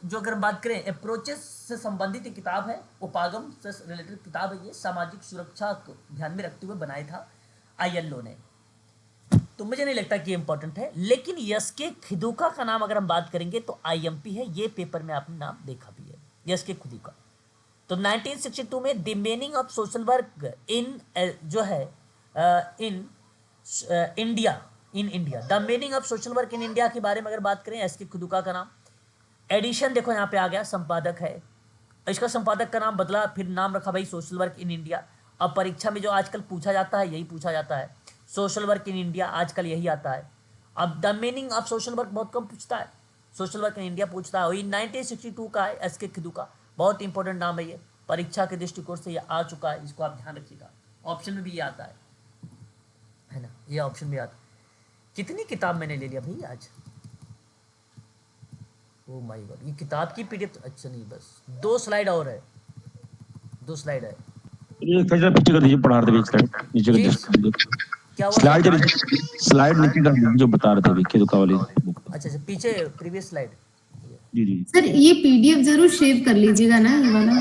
जो अगर हम बात करें अप्रोचेस से संबंधित किताब है, उपागम से रिलेटेड किताब है, ये सामाजिक सुरक्षा को ध्यान में रखते हुए बनाया था आयल्लो ने। तो मुझे नहीं लगता कि ये इंपॉर्टेंट है, लेकिन यस के खिदुका का नाम अगर हम बात करेंगे तो आईएमपी है, ये पेपर में आपने नाम देखा भी है, यस के खिदुका। तो 1962 में the meaning of social work इन जो है in India the meaning of social work in India के बारे में अगर बात करें, एस के खिदुका का नाम। एडिशन देखो यहाँ पे आ गया, संपादक है, इसका संपादक का नाम बदला, फिर नाम रखा भाई सोशल वर्क इन इंडिया। अब परीक्षा में जो आजकल पूछा जाता है यही पूछा जाता है, सोशल वर्क इन इंडिया, आजकल यही आता है। अब the meaning of social work बहुत कम पूछता है, सोशल वर्क इन इंडिया पूछता है। वही 1962 का है, एस के खिदुका, बहुत इंपॉर्टेंट नाम है ये, परीक्षा के दृष्टिकोण से ये आ चुका है, इसको आप ध्यान रखिएगा। ऑप्शन में भी ये आता है ना, ये ऑप्शन भी आता है। कितनी किताब मैंने ले लिया भाई आज, ओ माय गॉड, ये किताब की पीडीएफ, अच्छा नहीं बस 2 स्लाइड और है, 2 स्लाइड है। ये थोड़ा पीछे कर दीजिए, पढ़ा रहे थे स्लाइड नीचे कर दीजिए, क्या हुआ? स्लाइड नीचे कर दीजिए जो बता रहे थे खिदुका वाली। अच्छा, पीछे प्रीवियस स्लाइड। जी जी सर ये पीडीएफ जरूर सेव कर लीजिएगा ना ये वाला।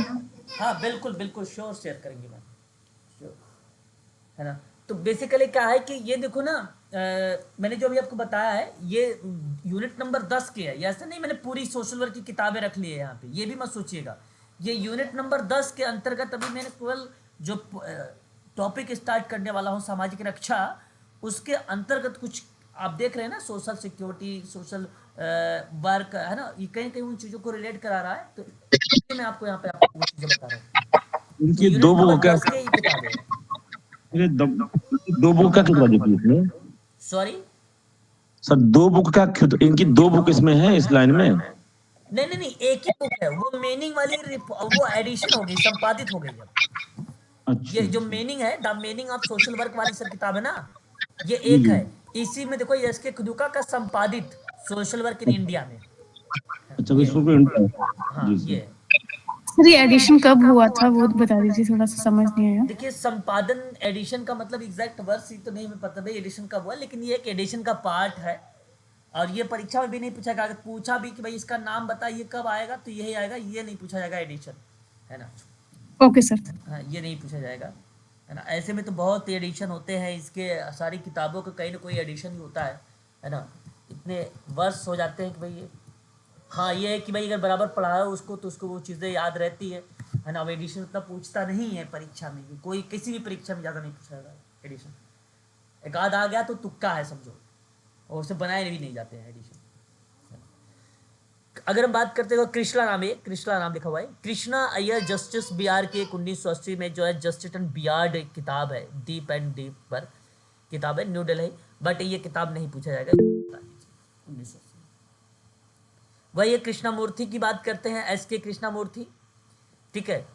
हाँ बिल्कुल श्योर शेयर करेंगे मैम, श्योर, है ना। तो बेसिकली क्या है कि ये देखो ना, मैंने जो अभी आपको बताया है ये यूनिट नंबर 10 के है, ऐसे नहीं मैंने पूरी सोशल वर्क की किताबें रख ली है यहाँ पे, ये भी मत सोचिएगा। ये यूनिट नंबर 10 के अंतर्गत अभी मैंने केवल जो टॉपिक स्टार्ट करने वाला हूँ सामाजिक रक्षा, उसके अंतर्गत कुछ आप देख रहे हैं ना, सोशल सिक्योरिटी, सोशल वर्क, है ना, ये कहीं कहीं उन चीज़ों को रिलेट करा रहा है। तो मैं आपको यहाँ पे आपको चीज़ें बता रहा हूँ। इनकी दो बुक क्या, ये दो बुक का कितना देखिए सॉरी सर, 2 बुक का, इनकी 2 बुक इसमें है इस लाइन में। नहीं, एक ही बुक है, वो मीनिंग वाली वो एडिशन हो गई, संपादित हो गई अब। अच्छा, ये जो मीनिंग है, the meaning of social work वाली सर किताब है ना, ये एक है। इसी में देखो एस के खिदुका का संपादित सोशल वर्क इन इंडिया में। अच्छा इसको हाँ ये सर ये एडिशन कब हुआ था वो बता दीजिए, थोड़ा सा समझ नहीं आया। देखिए, संपादन एडिशन का मतलब एग्जैक्ट वर्ष ही तो नहीं मैं पता भाई एडिशन कब हुआ, लेकिन ये एक एडिशन का पार्ट है। और ये परीक्षा में भी नहीं पूछा जाएगा, पूछा भी कि भाई इसका नाम बताइए कब आएगा, तो यही आएगा, ये नहीं पूछा जाएगा एडिशन, है ना। Okay sir. हाँ ये नहीं पूछा जाएगा, है ना। ऐसे में तो बहुत एडिशन होते हैं इसके, सारी किताबों का कहीं ना कोई एडिशन ही होता है ना। इतने वर्ष हो जाते हैं कि भाई ये, हाँ ये है कि भाई अगर बराबर पढ़ाओ उसको तो उसको वो चीज़ें याद रहती है ना। अब एडिशन उतना पूछता नहीं है परीक्षा में, कोई किसी भी परीक्षा में ज़्यादा नहीं पूछा जाएगा एडिशन, एक आध आ गया तो तुक्का है समझो, और उसे बनाए भी नहीं जाते हैं एडिशन। अगर हम बात करते हैं, कृष्णा नाम है, कृष्णा नाम लिखा हुआ है, कृष्णा अय्यर जस्टिस बिहार के 1980 में जो है जस्टिस एंड बियार्ड किताब है, डीप एंड डीप पर किताब है, न्यू दिल्ली, बट ये किताब नहीं पूछा जाएगा 1980। वही ये कृष्णामूर्ति की बात करते हैं, एस के कृष्णामूर्ति, ठीक है।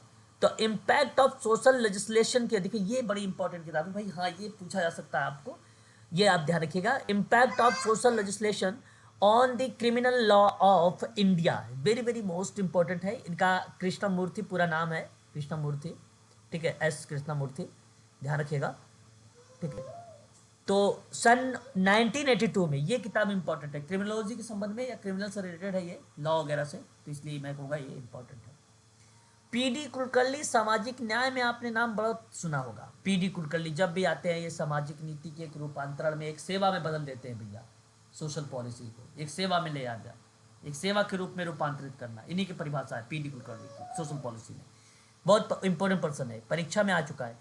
तो इम्पैक्ट ऑफ सोशल लेजिस्लेशन के, देखिए ये बड़ी इंपॉर्टेंट किताब है भाई, हाँ ये पूछा जा सकता है आपको, ये आप ध्यान रखिएगा। Impact of social legislation on the criminal law of India, very very most important है। इनका कृष्णामूर्ति पूरा नाम है, कृष्णामूर्ति, ठीक है, एस कृष्णामूर्ति, ध्यान रखिएगा, ठीक है। तो सन 1982 में ये किताब इंपॉर्टेंट है, क्रिमिनोलॉजी के संबंध में या क्रिमिनल से रिलेटेड है ये, लॉ वगैरह से, तो इसलिए मैं कहूँगा ये इंपॉर्टेंट है। पीडी कुलकर्णी, सामाजिक न्याय में आपने नाम बहुत सुना होगा। पीडी कुलकर्णी जब भी आते हैं ये सामाजिक नीति के एक रूपांतरण में, एक सेवा में बदल देते हैं भैया, सोशल पॉलिसी को एक सेवा में ले आना, एक सेवा के रूप में रूपांतरित करना, इन्हीं की परिभाषा है पीडी कुलकर्णी की सोशल पॉलिसी में। बहुत इंपॉर्टेंट पर्सन है, परीक्षा में आ चुका है।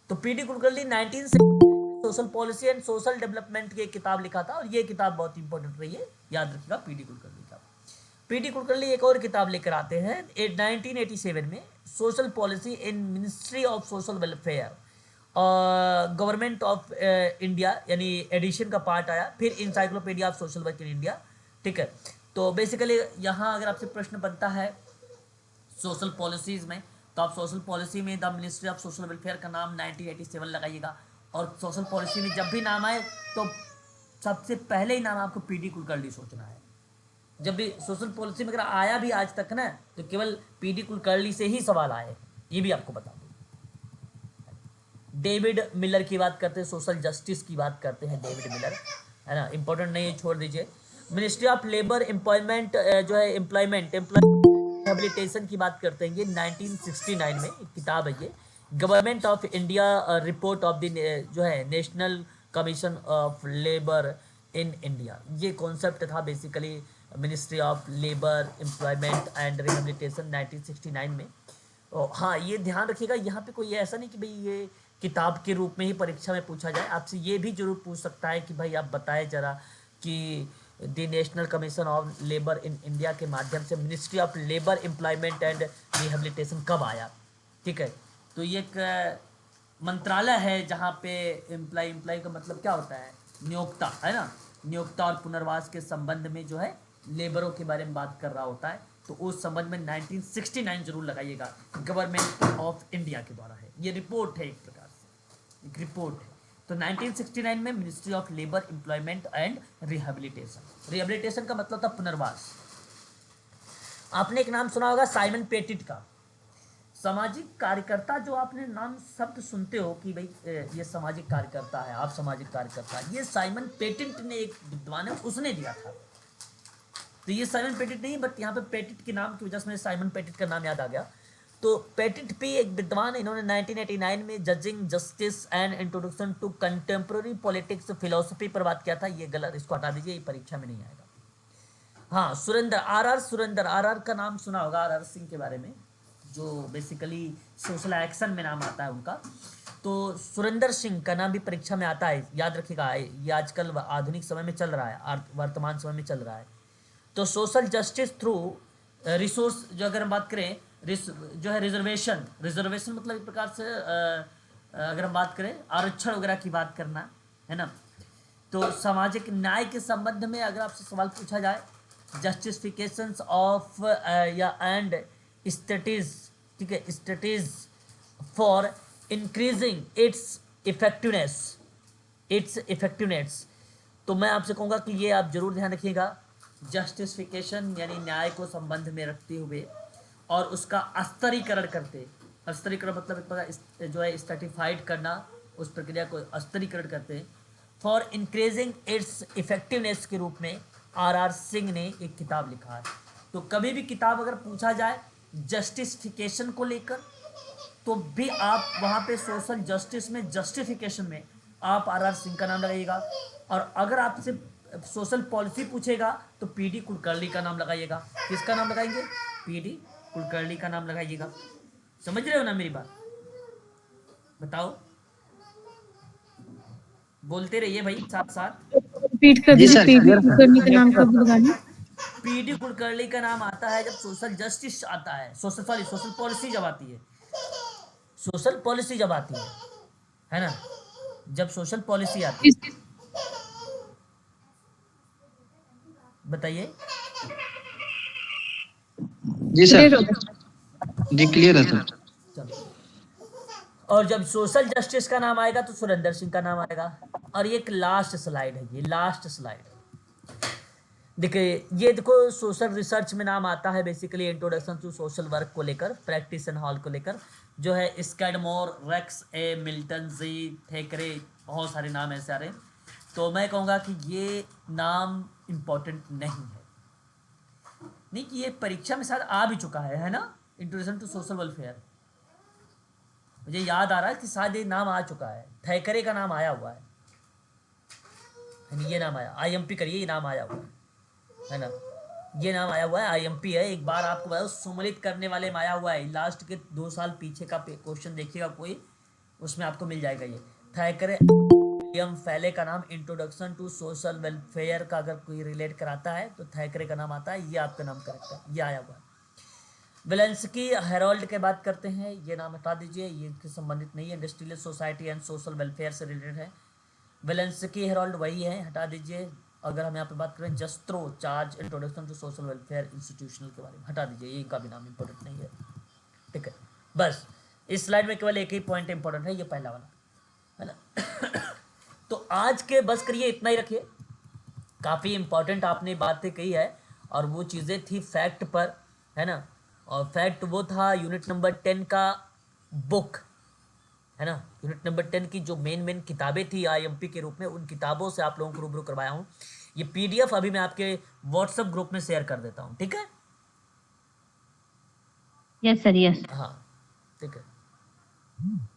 तो PD Kulkarni 1970 social policy and social development की एक किताब लिखा था, और ये किताब बहुत इंपॉर्टेंट रही है, याद रखिएगा पीडी कुलकर्णी का। पीडी कुलकर्णी एक और किताब लेकर आते हैं 1987 में, social policy in ministry of social welfare, government of India, यानी एडिशन का पार्ट आया। फिर encyclopedia of social work in India, ठीक है। तो बेसिकली यहाँ अगर आपसे प्रश्न बनता है सोशल पॉलिसीज में, तो आप सोशल पॉलिसी में the ministry of social welfare का नाम 1987 लगाइएगा, और सोशल पॉलिसी में जब भी नाम आए तो सबसे पहले ही नाम आपको पीडी कुलकर्णी सोचना है। जब भी सोशल पॉलिसी में अगर आया भी आज तक ना, तो केवल पीडी कुलकर्णी से ही सवाल आए, ये भी आपको बता दूं। डेविड मिलर की बात करते हैं, सोशल जस्टिस की बात करते हैं, डेविड मिलर, है ना, इंपॉर्टेंट नहीं है, छोड़ दीजिए। मिनिस्ट्री ऑफ लेबर एम्प्लॉयमेंट जो है एम्प्लॉयमेंट रिहेबिलिटेशन की बात करते हैं, ये 1969 में एक किताब है, government of India report of the जो है national commission of labour in India, ये कॉन्सेप्ट था basically ministry of labour employment and rehabilitation 1969 में। हाँ, ये ध्यान रखिएगा, यहाँ पे कोई ऐसा नहीं कि भाई ये किताब के रूप में ही परीक्षा में पूछा जाए, आपसे ये भी जरूर पूछ सकता है कि भाई आप बताए जरा कि the national commission of labour in India के माध्यम से ministry of labour employment and rehabilitation कब आया। ठीक है, तो ये एक मंत्रालय है जहाँ पे एम्प्लॉय का मतलब क्या होता है, नियोक्ता, है ना, नियोक्ता और पुनर्वास के संबंध में जो है लेबरों के बारे में बात कर रहा होता है। तो उस संबंध में 1969 जरूर लगाइएगा, गवर्नमेंट ऑफ इंडिया के द्वारा है, ये रिपोर्ट है, एक प्रकार से एक रिपोर्ट है। तो 1969 में ministry of labour employment and rehabilitation, rehabilitation का मतलब था पुनर्वास। आपने एक नाम सुना होगा साइमन पेटिट का, सामाजिक कार्यकर्ता, जो आपने नाम शब्द सुनते हो कि भाई ये सामाजिक कार्यकर्ता है, आप सामाजिक कार्यकर्ता, ये साइमन पेटिट ने, एक विद्वान है, उसने दिया था। तो ये साइमन पेटिट नहीं, बट यहाँ पे पेटिट के नाम की वजह से मुझे साइमन पेटिट का नाम याद आ गया। तो पेटिट भी एक विद्वान, इन्होंने 1989 में judging justice and introduction to contemporary politics philosophy पर बात किया था। ये गलत, इसको हटा दीजिए, ये परीक्षा में नहीं आएगा। हाँ, सुरेंद्र आर का नाम सुना होगा, आर सिंह के बारे में, जो बेसिकली सोशल एक्शन में नाम आता है उनका। तो सुरेंद्र सिंह का नाम भी परीक्षा में आता है, याद रखिएगा, ये आजकल आधुनिक समय में चल रहा है, वर्तमान समय में चल रहा है। तो सोशल जस्टिस थ्रू रिसोर्स, जो अगर हम बात करें जो है रिजर्वेशन मतलब एक प्रकार से अगर हम बात करें आरक्षण वगैरह की बात करना, है ना। तो सामाजिक न्याय के संबंध में अगर आपसे सवाल पूछा जाए, जस्टिफिकेशंस ऑफ या एंड स्टडीज, ठीक है, studies for increasing its effectiveness. तो मैं आपसे कहूँगा कि ये आप जरूर ध्यान रखिएगा, जस्टिफिकेशन यानी न्याय को संबंध में रखते हुए और उसका स्तरीकरण करते, स्तरीकरण मतलब जो है स्ट्रेटिफाइड करना, उस प्रक्रिया को स्तरीकरण करते फॉर इंक्रीजिंग इट्स इफेक्टिवनेस के रूप में आर सिंह ने एक किताब लिखा है। तो कभी भी किताब अगर पूछा जाए जस्टिफिकेशन को लेकर, तो भी आप वहाँ पे सोशल जस्टिस में जस्टिफिकेशन में आप आर सिंह का नाम लगाइएगा। और अगर आपसे सोशल पॉलिसी पूछेगा तो पीडी कुलकर्णी का नाम लगाइएगा। किसका नाम लगाएंगे? पीडी कुलकर्णी का नाम लगाइएगा। समझ रहे हो ना मेरी बात? बताओ, बोलते रहिए भाई साथ साथ। रिपीट कर दीजिए, पीडी कुलकर्णी का नाम कब लगाना? पीडी कुलकर्णी का नाम आता है जब सोशल जस्टिस आता है, सोशल पॉलिसी जब आती है, सोशल पॉलिसी जब आती है ना, जब सोशल पॉलिसी आती है। बताइए। जी सर, जी क्लियर है सर। चलो, और जब सोशल जस्टिस का नाम आएगा तो सुरेंद्र सिंह का नाम आएगा। और ये एक लास्ट स्लाइड है, ये लास्ट स्लाइड देखिए, ये देखो सोशल रिसर्च में नाम आता है basically introduction to social work को लेकर, प्रैक्टिस एंड हॉल को लेकर, जो है स्कैडमोर, रेक्स ए, मिल्टन जी, थेकरे, बहुत सारे नाम ऐसे आ रहे हैं। तो मैं कहूँगा कि ये नाम इम्पोर्टेंट नहीं है, नहीं कि ये परीक्षा में शायद आ भी चुका है ना, इंट्रोडक्शन टू सोशल वेलफेयर। मुझे याद आ रहा है कि शायद ये नाम आ चुका है, थेकरे का नाम आया हुआ है, ये नाम आया, आईएमपी करिए, ये नाम आया हुआ है ना, ये नाम आया हुआ है, आईएमपी है। एक बार आपको बताओ, सम्मिलित करने वाले में आया हुआ है, लास्ट के 2 साल पीछे का क्वेश्चन देखिएगा कोई, उसमें आपको मिल जाएगा ये थेकरे। विलियम फैले का नाम इंट्रोडक्शन टू सोशल वेलफेयर का अगर कोई रिलेट कराता है तो थेकरे का नाम आता है, ये आपका नाम करेक्ट है, ये आया हुआ है। वेलेंस्की हेरोल्ड के बात करते हैं, ये नाम हटा दीजिए, ये इसके संबंधित नहीं है, industrial society and social welfare से रिलेटेड है। वेलेंस्की हेरोल्ड वही है, हटा दीजिए। अगर हम यहाँ पे बात करें जस्त्रो charge introduction to social welfare institutional के बारे में, हटा दीजिए, ये इनका भी नाम इंपॉर्टेंट नहीं है। ठीक है, बस इस स्लाइड में केवल एक ही पॉइंट इंपॉर्टेंट है, ये पहला वाला, है ना। तो आज के बस करिए इतना ही रखिए, काफ़ी इंपॉर्टेंट आपने बातें कही है, और वो चीज़ें थी फैक्ट पर, है ना। और फैक्ट वो था यूनिट नंबर 10 का बुक, है ना, यूनिट नंबर 10 की जो मेन किताबें थी आईएमपी के रूप में, उन किताबों से आप लोगों को रूबरू करवाया हूँ। ये पीडीएफ अभी मैं आपके व्हाट्सएप ग्रुप में शेयर कर देता हूँ, ठीक है? Yes sir, yes. हाँ, ठीक है। है।